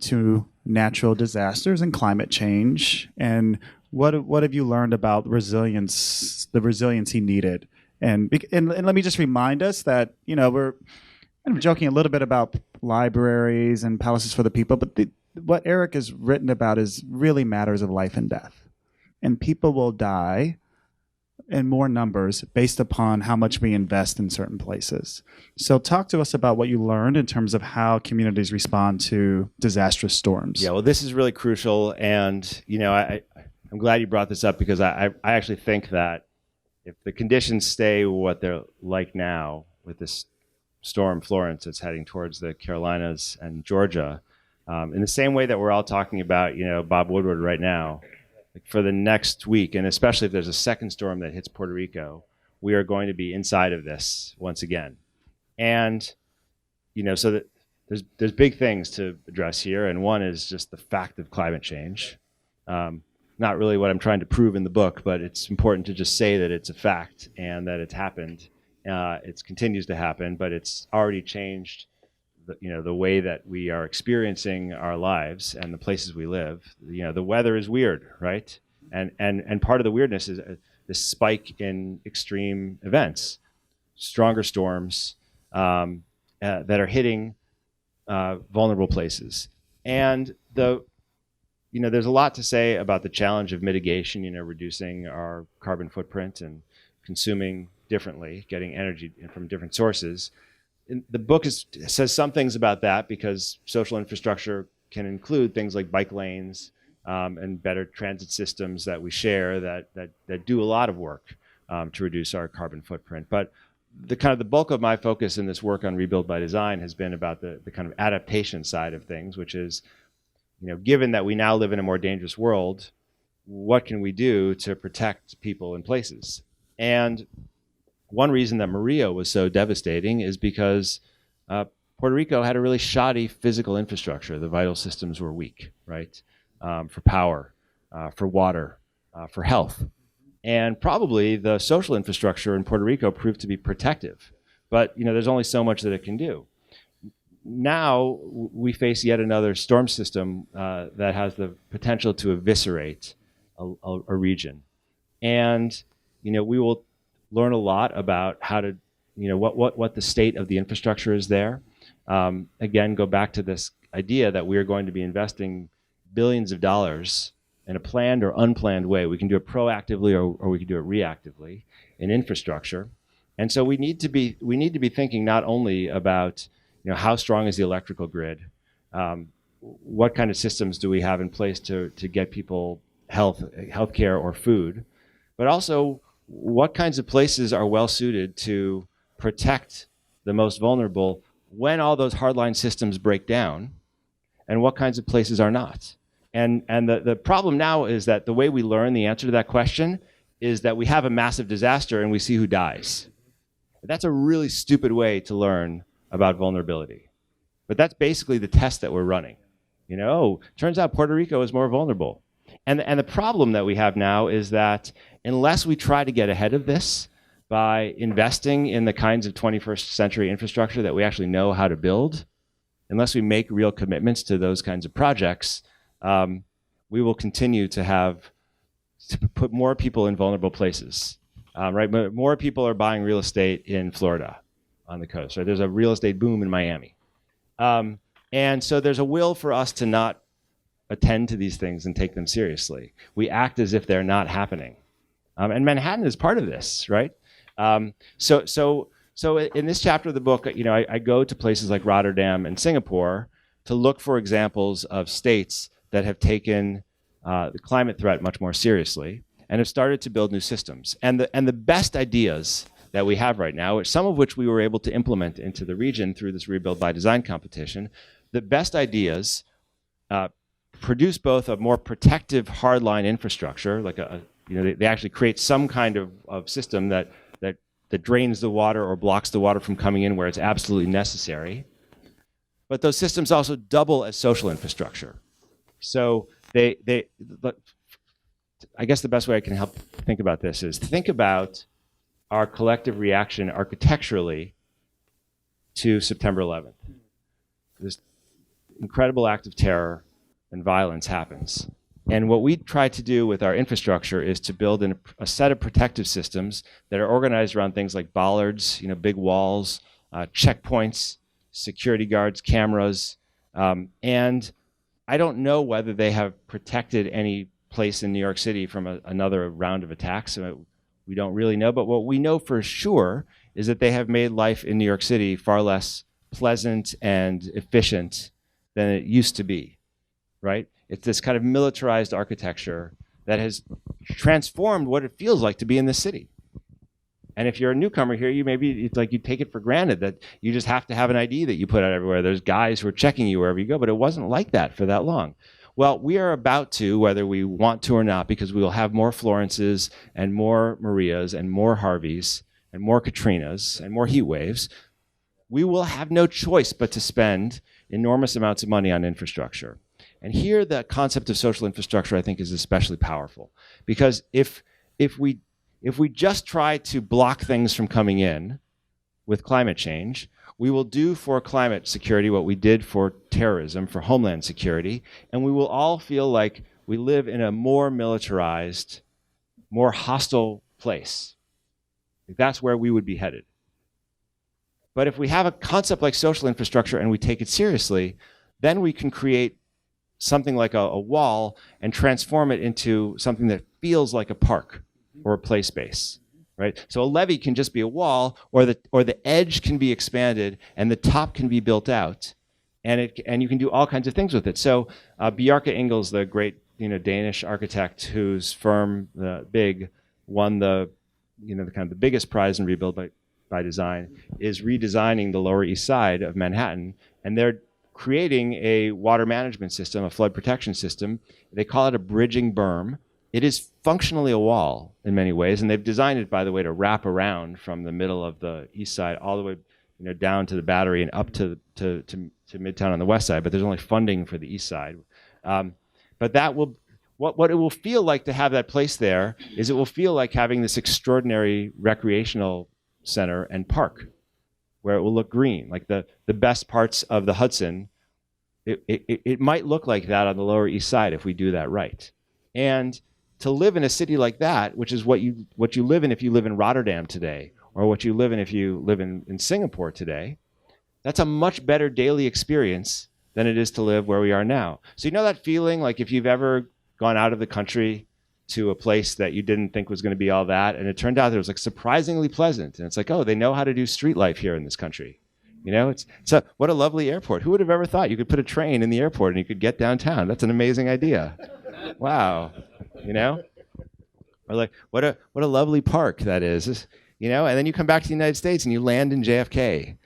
to natural disasters and climate change, and what have you learned about resilience, the resiliency needed? And let me just remind us that, we're kind of joking a little bit about libraries and palaces for the people, but what Eric has written about is really matters of life and death. And people will die in more numbers based upon how much we invest in certain places. So talk to us about what you learned in terms of how communities respond to disastrous storms. Yeah, well, this is really crucial. And, I'm glad you brought this up because I actually think that if the conditions stay what they're like now with this storm Florence that's heading towards the Carolinas and Georgia, in the same way that we're all talking about, Bob Woodward right now, like for the next week, and especially if there's a second storm that hits Puerto Rico, we are going to be inside of this once again. And, so that there's big things to address here. And one is just the fact of climate change. Not really what I'm trying to prove in the book, but it's important to just say that it's a fact and that it's happened. It continues to happen, but it's already changed the way that we are experiencing our lives and the places we live. The weather is weird, right? And part of the weirdness is this spike in extreme events, stronger storms that are hitting vulnerable places. And there's a lot to say about the challenge of mitigation, reducing our carbon footprint and consuming differently, getting energy from different sources. The book says some things about that because social infrastructure can include things like bike lanes and better transit systems that we share that do a lot of work to reduce our carbon footprint. But the bulk of my focus in this work on Rebuild by Design has been about the kind of adaptation side of things, which is, given that we now live in a more dangerous world, what can we do to protect people and places? And one reason that Maria was so devastating is because Puerto Rico had a really shoddy physical infrastructure. The vital systems were weak, right? For power, for water, for health. And probably the social infrastructure in Puerto Rico proved to be protective. But there's only so much that it can do. Now we face yet another storm system that has the potential to eviscerate a region. And we will learn a lot about how to, what the state of the infrastructure is there. Again, go back to this idea that we are going to be investing billions of dollars in a planned or unplanned way. We can do it proactively or we can do it reactively in infrastructure. And so we need to be thinking not only about how strong is the electrical grid, what kind of systems do we have in place to get people health care or food, but also what kinds of places are well suited to protect the most vulnerable when all those hardline systems break down, and what kinds of places are not. And the problem now is that the way we learn the answer to that question is that we have a massive disaster and we see who dies. That's a really stupid way to learn about vulnerability. But that's basically the test that we're running. Turns out Puerto Rico is more vulnerable. And the problem that we have now is that unless we try to get ahead of this by investing in the kinds of 21st century infrastructure that we actually know how to build, unless we make real commitments to those kinds of projects, we will continue to put more people in vulnerable places. Right? More people are buying real estate in Florida on the coast. Right? There's a real estate boom in Miami. And so there's a will for us to not attend to these things and take them seriously. We act as if they're not happening. And Manhattan is part of this, right? So in this chapter of the book, I go to places like Rotterdam and Singapore to look for examples of states that have taken the climate threat much more seriously and have started to build new systems. And the best ideas that we have right now, some of which we were able to implement into the region through this Rebuild by Design competition, the best ideas produce both a more protective hardline infrastructure, like they actually create some kind of system that drains the water or blocks the water from coming in where it's absolutely necessary. But those systems also double as social infrastructure. So I guess the best way I can help think about this is think about our collective reaction architecturally to September 11th. This incredible act of terror and violence happens. And what we try to do with our infrastructure is to build a set of protective systems that are organized around things like bollards, big walls, checkpoints, security guards, cameras. And I don't know whether they have protected any place in New York City from another round of attacks. We don't really know. But what we know for sure is that they have made life in New York City far less pleasant and efficient than it used to be, right? It's this kind of militarized architecture that has transformed what it feels like to be in this city. And if you're a newcomer here, it's like you take it for granted that you just have to have an ID that you put out everywhere. There's guys who are checking you wherever you go, but it wasn't like that for that long. Well, we are about to, whether we want to or not, because we will have more Florences and more Marias and more Harveys and more Katrinas and more heat waves. We will have no choice but to spend enormous amounts of money on infrastructure. And here the concept of social infrastructure, I think, is especially powerful. Because if we just try to block things from coming in with climate change, we will do for climate security what we did for terrorism, for homeland security, and we will all feel like we live in a more militarized, more hostile place. That's where we would be headed. But if we have a concept like social infrastructure and we take it seriously, then we can create something like a wall and transform it into something that feels like a park or a play space, right? So a levee can just be a wall, or the edge can be expanded and the top can be built out, and you can do all kinds of things with it. So Bjarke Ingels, the great Danish architect whose firm Big won the kind of the biggest prize in rebuild by design, is redesigning the Lower East Side of Manhattan, and they're creating a water management system, a flood protection system. They call it a bridging berm. It is functionally a wall in many ways, and they've designed it, by the way, to wrap around from the middle of the east side all the way down to the Battery and up to Midtown on the west side, but there's only funding for the east side. But that will, what it will feel like to have that place there is it will feel like having this extraordinary recreational center and park where it will look green, like the best parts of the Hudson. It might look like that on the Lower East Side if we do that right. And to live in a city like that, which is what you live in if you live in Rotterdam today, or what you live in if you live in Singapore today, that's a much better daily experience than it is to live where we are now. So that feeling like if you've ever gone out of the country to a place that you didn't think was going to be all that, and it turned out that it was like surprisingly pleasant, and it's like, oh, they know how to do street life here in this country. What a lovely airport. Who would have ever thought you could put a train in the airport and you could get downtown? That's an amazing idea. Wow. Or like, what a lovely park that is. And then you come back to the United States and you land in JFK,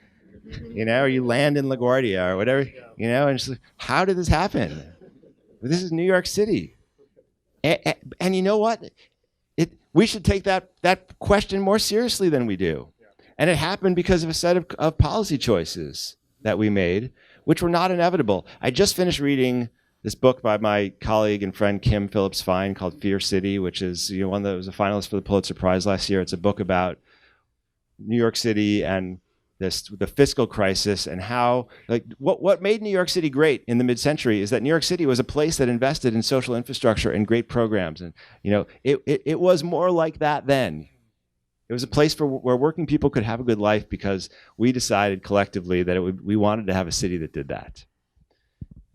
or you land in LaGuardia or whatever, and it's like, how did this happen? This is New York City. And you know what? We should take that question more seriously than we do. And it happened because of a set of policy choices that we made, which were not inevitable. I just finished reading this book by my colleague and friend Kim Phillips Fine called Fear City, which is one that was a finalist for the Pulitzer Prize last year. It's a book about New York City and the fiscal crisis, and how what made New York City great in the mid-century is that New York City was a place that invested in social infrastructure and great programs, and it was more like that then. It was a place where working people could have a good life because we decided collectively that we wanted to have a city that did that.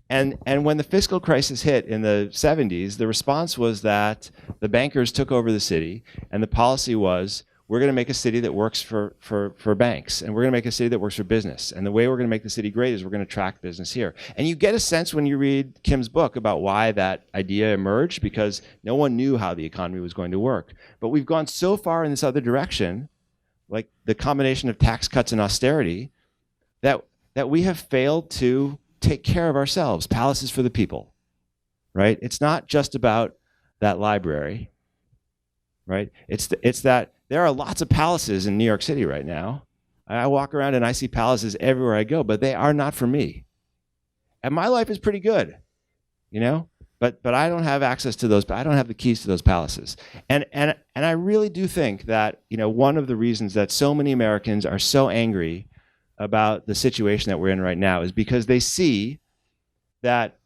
And when the fiscal crisis hit in the 70s, the response was that the bankers took over the city, and the policy was, we're going to make a city that works for banks, and we're going to make a city that works for business. And the way we're going to make the city great is we're going to attract business here. And you get a sense when you read Kim's book about why that idea emerged, because no one knew how the economy was going to work. But we've gone so far in this other direction, like the combination of tax cuts and austerity, that we have failed to take care of ourselves. Palaces for the people, right? It's not just about that library, right? It's that there are lots of palaces in New York City right now. I walk around and I see palaces everywhere I go, but they are not for me. And my life is pretty good, but I don't have access to those. I don't have the keys to those palaces. And I really do think that one of the reasons that so many Americans are so angry about the situation that we're in right now is because they see that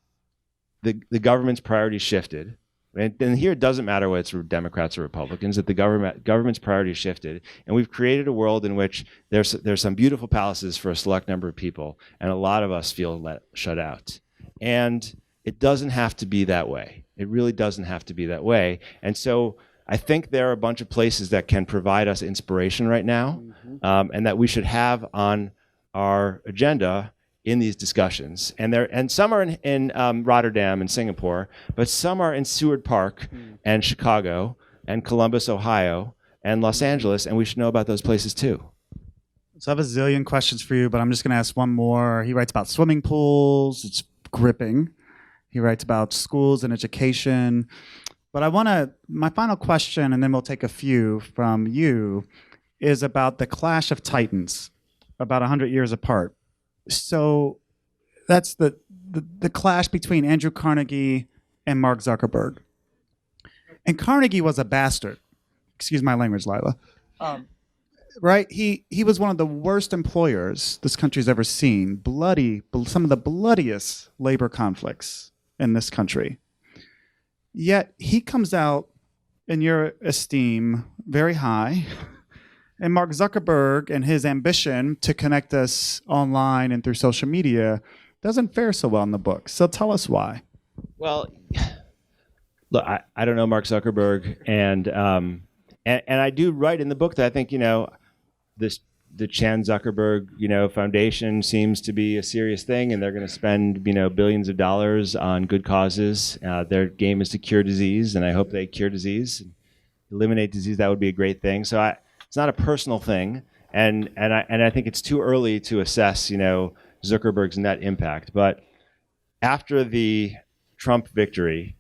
the government's priorities shifted. And here it doesn't matter whether it's Democrats or Republicans, that the government's priorities shifted, and we've created a world in which there's some beautiful palaces for a select number of people, and a lot of us feel shut out. And it doesn't have to be that way. It really doesn't have to be that way. And so I think there are a bunch of places that can provide us inspiration right now, and that we should have on our agenda in these discussions, and some are in Rotterdam and Singapore, but some are in Seward Park and Chicago and Columbus, Ohio, and Los Angeles, and we should know about those places too. So I have a zillion questions for you, but I'm just going to ask one more. He writes about swimming pools. It's gripping. He writes about schools and education. But my final question, and then we'll take a few from you, is about the clash of titans, about 100 years apart. So that's the clash between Andrew Carnegie and Mark Zuckerberg. And Carnegie was a bastard. Excuse my language, Lila. Right? He was one of the worst employers this country's ever seen. Some of the bloodiest labor conflicts in this country. Yet he comes out in your esteem very high. And Mark Zuckerberg and his ambition to connect us online and through social media doesn't fare so well in the book. So tell us why. Well, look, I don't know Mark Zuckerberg, and I do write in the book that I think the Chan Zuckerberg Foundation seems to be a serious thing, and they're going to spend billions of dollars on good causes. Their game is to cure disease, and I hope they cure disease, eliminate disease. That would be a great thing. So it's not a personal thing, and I think it's too early to assess Zuckerberg's net impact. But after the Trump victory,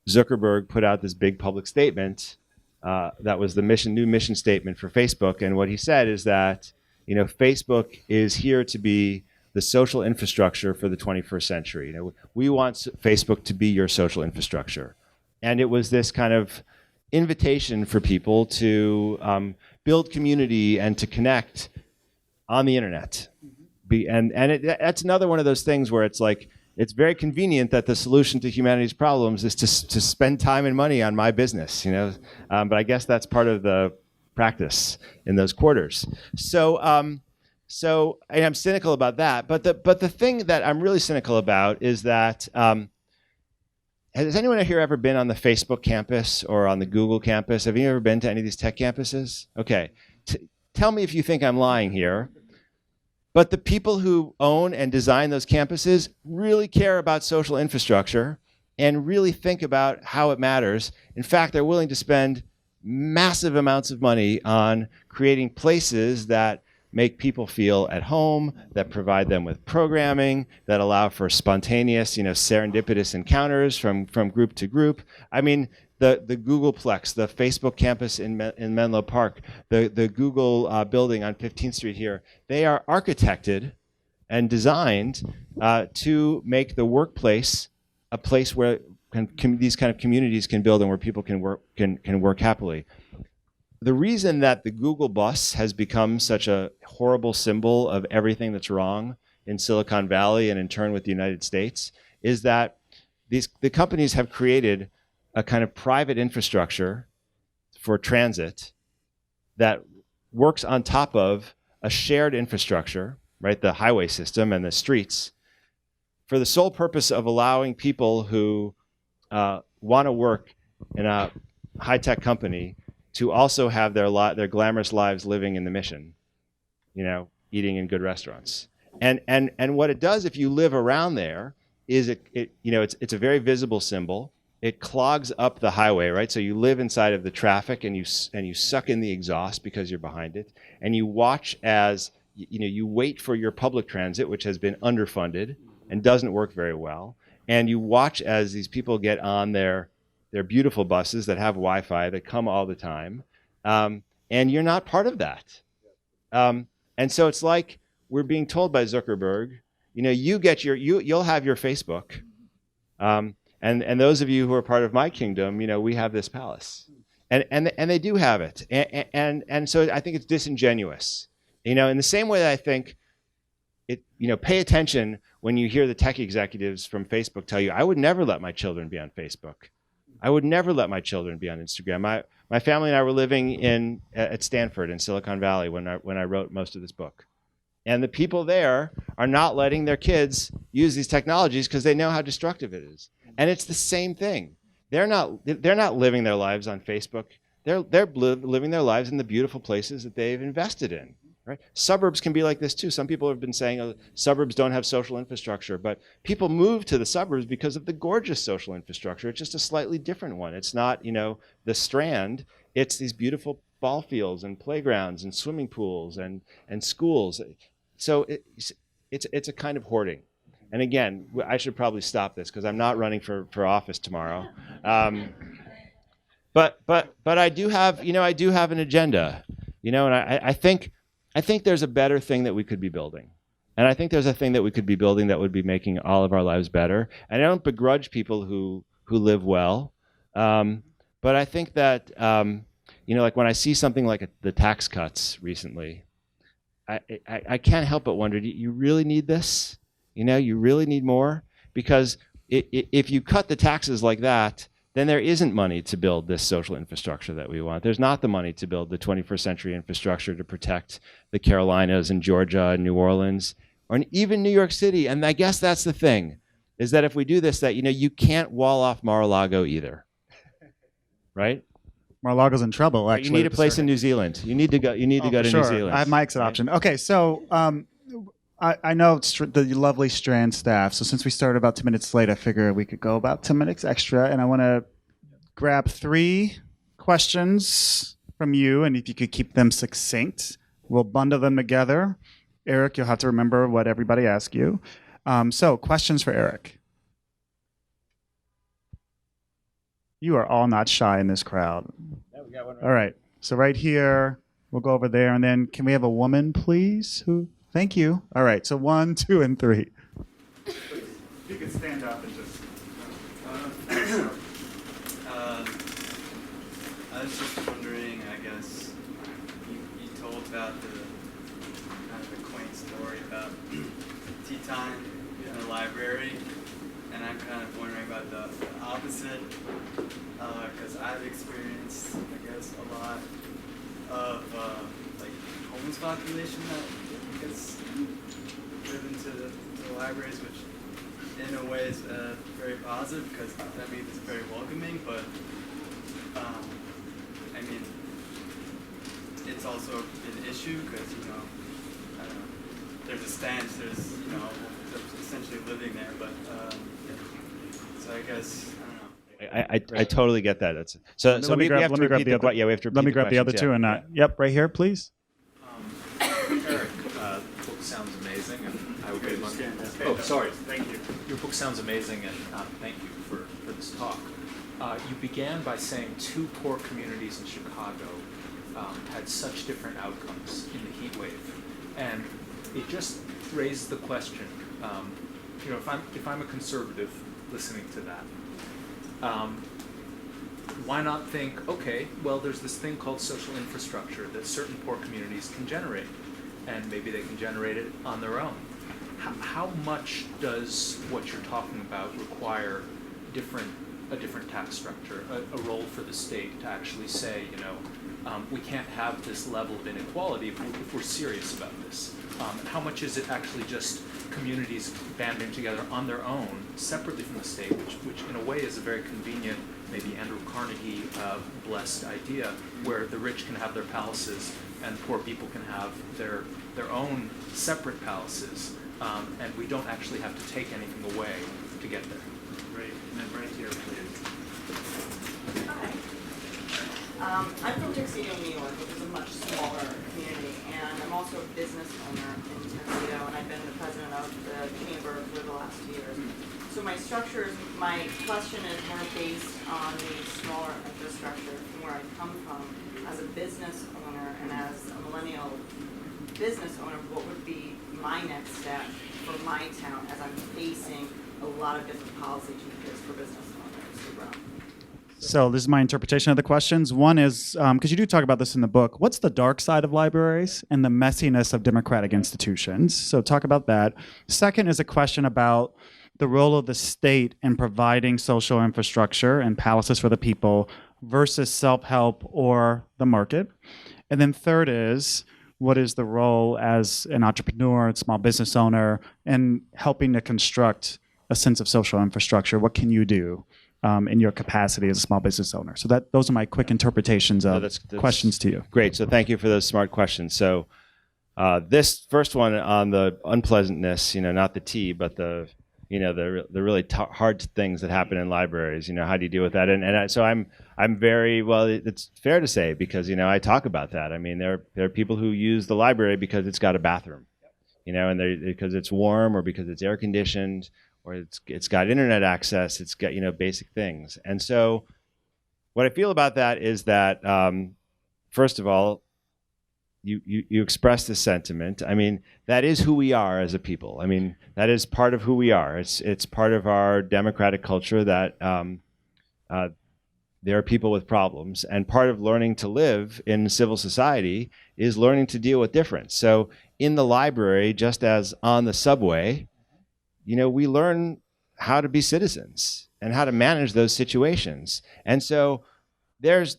Zuckerberg put out this big public statement that was the new mission statement for Facebook, and what he said is that Facebook is here to be the social infrastructure for the 21st century. We want Facebook to be your social infrastructure, and it was this kind of invitation for people to build community and to connect on the internet. That's another one of those things where it's like, it's very convenient that the solution to humanity's problems is to spend time and money on my business, but I guess that's part of the practice in those quarters. So I'm cynical about that. But the thing that I'm really cynical about is that has anyone here ever been on the Facebook campus or on the Google campus? Have you ever been to any of these tech campuses? Okay, tell me if you think I'm lying here. But the people who own and design those campuses really care about social infrastructure and really think about how it matters. In fact, they're willing to spend massive amounts of money on creating places that make people feel at home, that provide them with programming, that allow for spontaneous, serendipitous encounters from group to group. I mean, the Googleplex, the Facebook campus in Menlo Park, the Google building on 15th Street here, they are architected and designed to make the workplace a place where these kind of communities can build and where people can work happily. The reason that the Google bus has become such a horrible symbol of everything that's wrong in Silicon Valley and in turn with the United States is that the companies have created a kind of private infrastructure for transit that works on top of a shared infrastructure, right? The highway system and the streets, for the sole purpose of allowing people who want to work in a high-tech company to also have their glamorous lives living in the mission, eating in good restaurants. And what it does if you live around there is it's a very visible symbol. It clogs up the highway, right? So you live inside of the traffic and you suck in the exhaust because you're behind it, and you watch as you wait for your public transit, which has been underfunded and doesn't work very well, and you watch as these people get on their beautiful buses that have Wi-Fi that come all the time, and you're not part of that. And so it's like we're being told by Zuckerberg, you'll have your Facebook, and those of you who are part of my kingdom, we have this palace, and they do have it, and so I think it's disingenuous, in the same way that I think pay attention when you hear the tech executives from Facebook tell you, I would never let my children be on Facebook. I would never let my children be on Instagram. My family and I were living at Stanford in Silicon Valley when I wrote most of this book. And the people there are not letting their kids use these technologies because they know how destructive it is. And it's the same thing. They're not living their lives on Facebook. They're living their lives in the beautiful places that they've invested in. Right? Suburbs can be like this too. Some people have been saying suburbs don't have social infrastructure, but people move to the suburbs because of the gorgeous social infrastructure. It's just a slightly different one. It's not, the Strand. It's these beautiful ball fields and playgrounds and swimming pools and schools. So it's a kind of hoarding. And again, I should probably stop this because I'm not running for office tomorrow. But I do have an agenda, and I think there's a better thing that we could be building. And I think there's a thing that we could be building that would be making all of our lives better. And I don't begrudge people who live well. But I think that, like when I see something like the tax cuts recently, I can't help but wonder, do you really need this? You really need more? Because if you cut the taxes like that, then there isn't money to build this social infrastructure that we want. There's not the money to build the 21st century infrastructure to protect the Carolinas and Georgia and New Orleans, or even New York City. And I guess that's the thing, is that if we do this, that you can't wall off Mar-a-Lago either, right? Mar-a-Lago's in trouble, actually. You need a place in New Zealand. You need to go to New Zealand. I have my exit option. Okay, so I know the lovely Strand staff, so since we started about 2 minutes late, I figure we could go about 10 minutes extra, and I want to grab 3 questions from you, and if you could keep them succinct, we'll bundle them together. Eric, you'll have to remember what everybody asked you. So, questions for Eric. You are all not shy in this crowd. Yeah, we got one right. All right, so right here, we'll go over there, and then can we have a woman, please? Thank you. All right, so 1, 2, and 3. You can stand up and just. I was just wondering, I guess, you told about the kind of a quaint story about tea time in the library, and I'm kind of wondering about the opposite, because I've experienced, I guess, a lot of homeless population that gets driven to the libraries, which in a way is very positive because that means it's very welcoming, but I mean, it's also an issue because, I don't know, there's a stench, there's essentially living there, but so I guess, I don't know. I totally get that. Let me grab the other two and yep, right here, please. Eric, book sounds amazing, and I would be among. Oh, sorry. Thank you. Your book sounds amazing, and thank you for this talk. You began by saying 2 poor communities in Chicago had such different outcomes in the heat wave, and it just raised the question. If I'm a conservative listening to that, why not think, okay, well, there's this thing called social infrastructure that certain poor communities can generate, and maybe they can generate it on their own. How much does what you're talking about require a different tax structure, a role for the state to actually say, we can't have this level of inequality if we're serious about this? And how much is it actually just communities banding together on their own, separately from the state, which in a way is a very convenient, maybe Andrew Carnegie blessed idea, where the rich can have their palaces and poor people can have their own separate palaces, and we don't actually have to take anything away to get there. Great. And then right here, please. Hi. I'm from Tuxedo, New York, which is a much smaller community, and I'm also a business owner in Tuxedo, and I've been the president of the Klinenberg for the last 2 years. So my question is more based on the smaller infrastructure from where I come from as a business owner and as a millennial business owner. What would be my next step for my town as I'm facing a lot of different policy changes for business owners to grow? So this is my interpretation of the questions. One is, because you do talk about this in the book, what's the dark side of libraries and the messiness of democratic institutions? So talk about that. Second is a question about the role of the state in providing social infrastructure and palaces for the people versus self-help or the market. And then third is, what is the role as an entrepreneur and small business owner in helping to construct a sense of social infrastructure? What can you do in your capacity as a small business owner? So those are my quick interpretations of questions to you. Great. So thank you for those smart questions. So This first one on the unpleasantness, not the tea, but the really hard things that happen in libraries. How do you deal with that? So I'm very well. It's fair to say because I talk about that. I mean, there are people who use the library because it's got a bathroom, and because it's warm or because it's air conditioned or it's got internet access. It's got basic things. And so, what I feel about that is that first of all, you express the sentiment. I mean, that is who we are as a people. I mean, that is part of who we are. It's part of our democratic culture that there are people with problems, and part of learning to live in civil society is learning to deal with difference. So in the library, just as on the subway, we learn how to be citizens and how to manage those situations. And so there's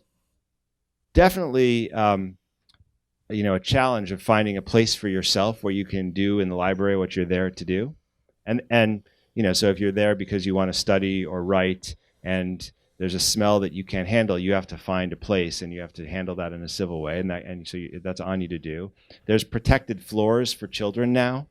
definitely a challenge of finding a place for yourself where you can do in the library what you're there to do. And so if you're there because you want to study or write and there's a smell that you can't handle, you have to find a place and you have to handle that in a civil way. So that's on you to do. There's protected floors for children now,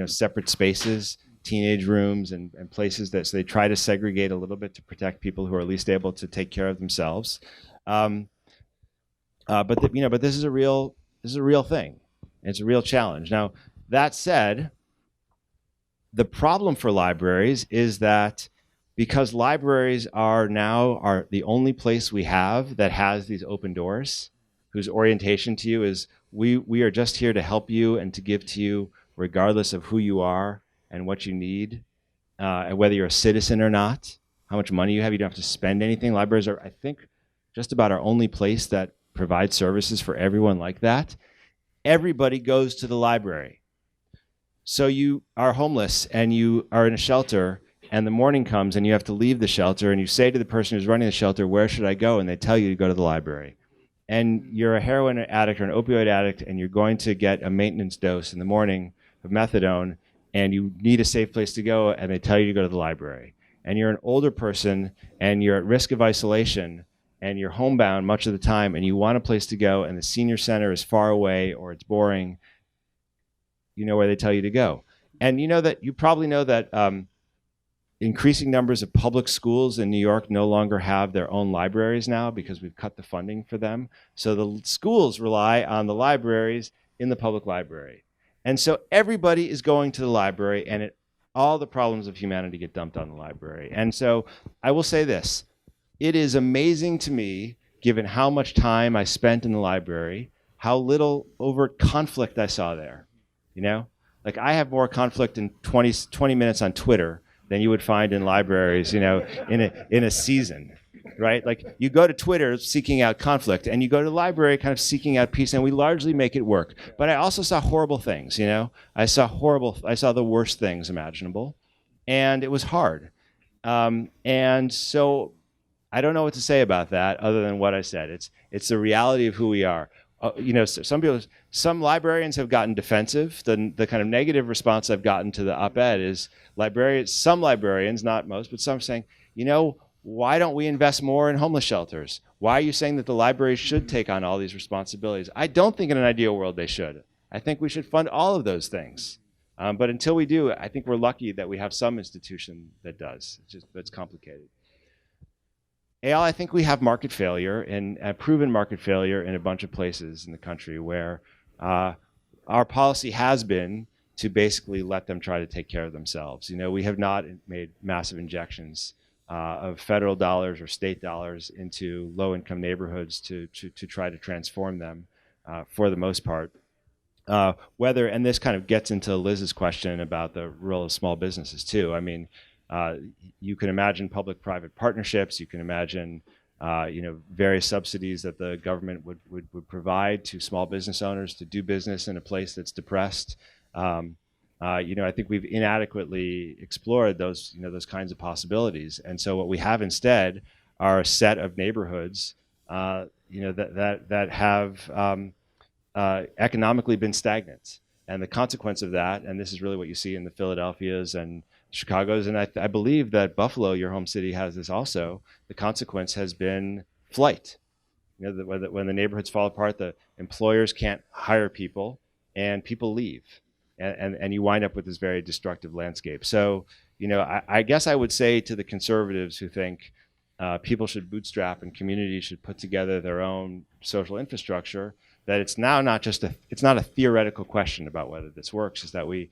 separate spaces, teenage rooms and places so they try to segregate a little bit to protect people who are least able to take care of themselves. But this is a real thing. It's a real challenge. Now, that said, the problem for libraries is that because libraries are the only place we have that has these open doors, whose orientation to you is we are just here to help you and to give to you regardless of who you are and what you need, and whether you're a citizen or not, how much money you have, you don't have to spend anything. Libraries are, I think, just about our only place that provide services for everyone like that. Everybody goes to the library. So you are homeless and you are in a shelter and the morning comes and you have to leave the shelter and you say to the person who's running the shelter, where should I go? And they tell you to go to the library. And you're a heroin addict or an opioid addict and you're going to get a maintenance dose in the morning of methadone and you need a safe place to go and they tell you to go to the library. And you're an older person and you're at risk of isolation and you're homebound much of the time and you want a place to go and the senior center is far away or it's boring, where they tell you to go. And you probably know that increasing numbers of public schools in New York no longer have their own libraries now because we've cut the funding for them. So the schools rely on the libraries in the public library. And so everybody is going to the library and all the problems of humanity get dumped on the library. And so I will say this. It is amazing to me, given how much time I spent in the library, how little overt conflict I saw there. Like I have more conflict in 20 minutes on Twitter than you would find in libraries, in a season, right? Like you go to Twitter seeking out conflict, and you go to the library kind of seeking out peace, and we largely make it work. But I also saw horrible things, I saw the worst things imaginable, and it was hard. And so I don't know what to say about that other than what I said. It's the reality of who we are. Some librarians have gotten defensive. The kind of negative response I've gotten to the op-ed is some librarians, not most, but some saying, why don't we invest more in homeless shelters? Why are you saying that the libraries should take on all these responsibilities? I don't think in an ideal world they should. I think we should fund all of those things. But until we do, I think we're lucky that we have some institution that does. It's complicated. Al, I think we have market failure and proven market failure in a bunch of places in the country where our policy has been to basically let them try to take care of themselves. We have not made massive injections of federal dollars or state dollars into low-income neighborhoods to try to transform them for the most part. And this kind of gets into Liz's question about the role of small businesses too. I mean, you can imagine public-private partnerships. You can imagine, various subsidies that the government would provide to small business owners to do business in a place that's depressed. I think we've inadequately explored those kinds of possibilities. And so what we have instead are a set of neighborhoods, that have economically been stagnant. And the consequence of that, and this is really what you see in the Philadelphias and Chicago's, and I believe that Buffalo, your home city, has this also. The consequence has been flight. When the neighborhoods fall apart, the employers can't hire people and people leave, and you wind up with this very destructive landscape. So, I guess I would say to the conservatives who think people should bootstrap and communities should put together their own social infrastructure, that it's now it's not a theoretical question about whether this works. Is that we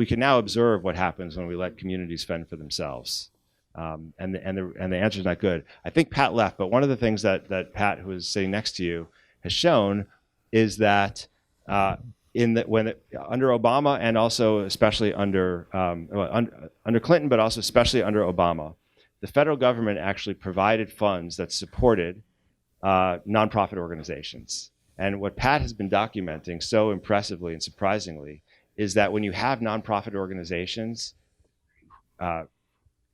can now observe what happens when we let communities fend for themselves, and the answer is not good. I think Pat left, but one of the things that Pat, who is sitting next to you, has shown is that under Obama and also especially under Clinton, but also especially under Obama, the federal government actually provided funds that supported nonprofit organizations. And what Pat has been documenting so impressively and surprisingly is that when you have nonprofit organizations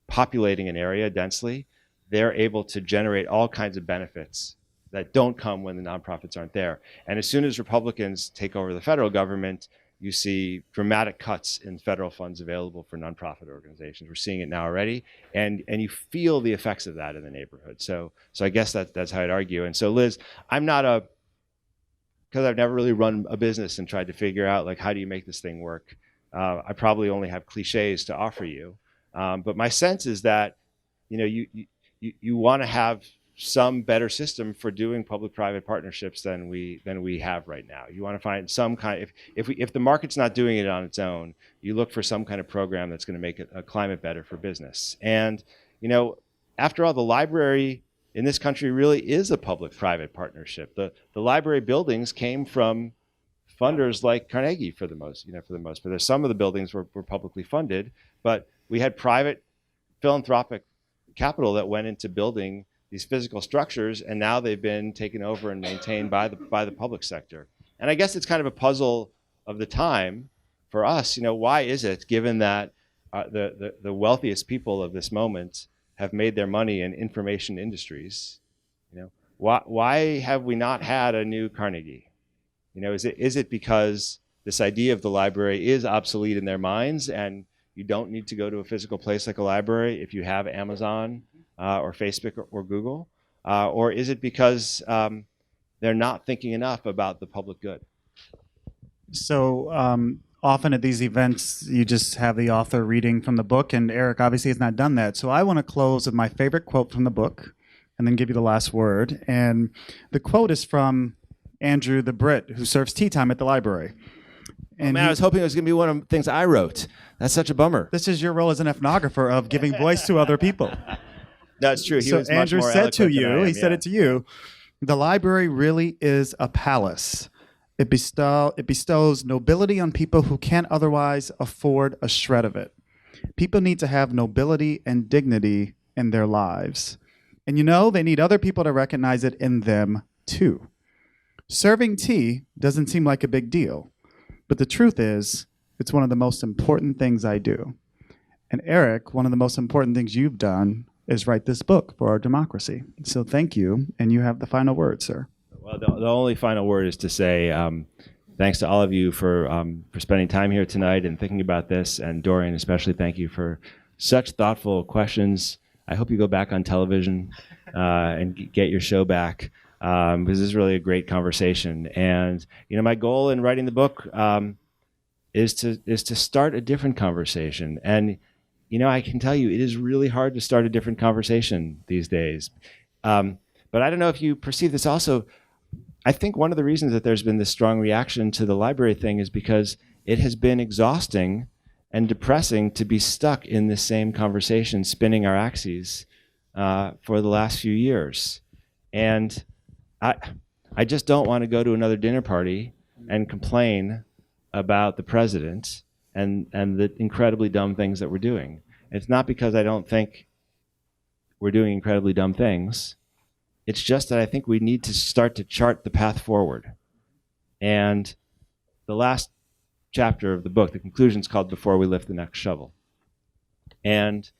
populating an area densely, they're able to generate all kinds of benefits that don't come when the nonprofits aren't there. And as soon as Republicans take over the federal government, you see dramatic cuts in federal funds available for nonprofit organizations. We're seeing it now already, and you feel the effects of that in the neighborhood. So I guess that's how I'd argue. And so, Liz, because I've never really run a business and tried to figure out like how do you make this thing work. I probably only have cliches to offer you, but my sense is that you want to have some better system for doing public-private partnerships than we have right now. You want to find some kind. If the market's not doing it on its own, you look for some kind of program that's going to make a climate better for business. And after all, the library in this country really is a public-private partnership. The library buildings came from funders like Carnegie for the most part. There's some of the buildings were publicly funded, but we had private philanthropic capital that went into building these physical structures, and now they've been taken over and maintained by the public sector. And I guess it's kind of a puzzle of the time for us. Why is it, given that the wealthiest people of this moment have made their money in information industries, why have we not had a new Carnegie? Is it because this idea of the library is obsolete in their minds, and you don't need to go to a physical place like a library if you have Amazon or Facebook or Google? Or is it because they're not thinking enough about the public good? So often at these events, you just have the author reading from the book, and Eric obviously has not done that. So I want to close with my favorite quote from the book and then give you the last word. And the quote is from Andrew the Brit, who serves tea time at the library. And I was hoping it was going to be one of the things I wrote. That's such a bummer. This is your role as an ethnographer of giving voice to other people. That's true. He was much Andrew more said to eloquent than I you, am, he said it to you, the library really is a palace. It bestows nobility on people who can't otherwise afford a shred of it. People need to have nobility and dignity in their lives. And they need other people to recognize it in them too. Serving tea doesn't seem like a big deal, but the truth is, it's one of the most important things I do. And Eric, one of the most important things you've done is write this book for our democracy. So thank you, and you have the final word, sir. Well, the only final word is to say thanks to all of you for spending time here tonight and thinking about this, and Dorian especially, thank you for such thoughtful questions. I hope you go back on television and get your show back, because this is really a great conversation. And my goal in writing the book is to start a different conversation. And I can tell you, it is really hard to start a different conversation these days. But I don't know if you perceive this also. I think one of the reasons that there's been this strong reaction to the library thing is because it has been exhausting and depressing to be stuck in this same conversation, spinning our axes for the last few years. And I just don't want to go to another dinner party and complain about the president and the incredibly dumb things that we're doing. It's not because I don't think we're doing incredibly dumb things. It's just that I think we need to start to chart the path forward. And the last chapter of the book, the conclusion, is called Before We Lift the Next Shovel. And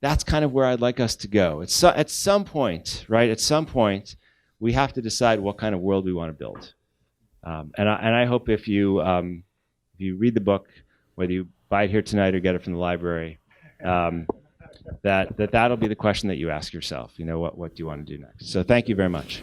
that's kind of where I'd like us to go. At some point, right? At some point, we have to decide what kind of world we want to build. And I hope if you read the book, whether you buy it here tonight or get it from the library, that'll be the question that you ask yourself. What do you want to do next? So thank you very much.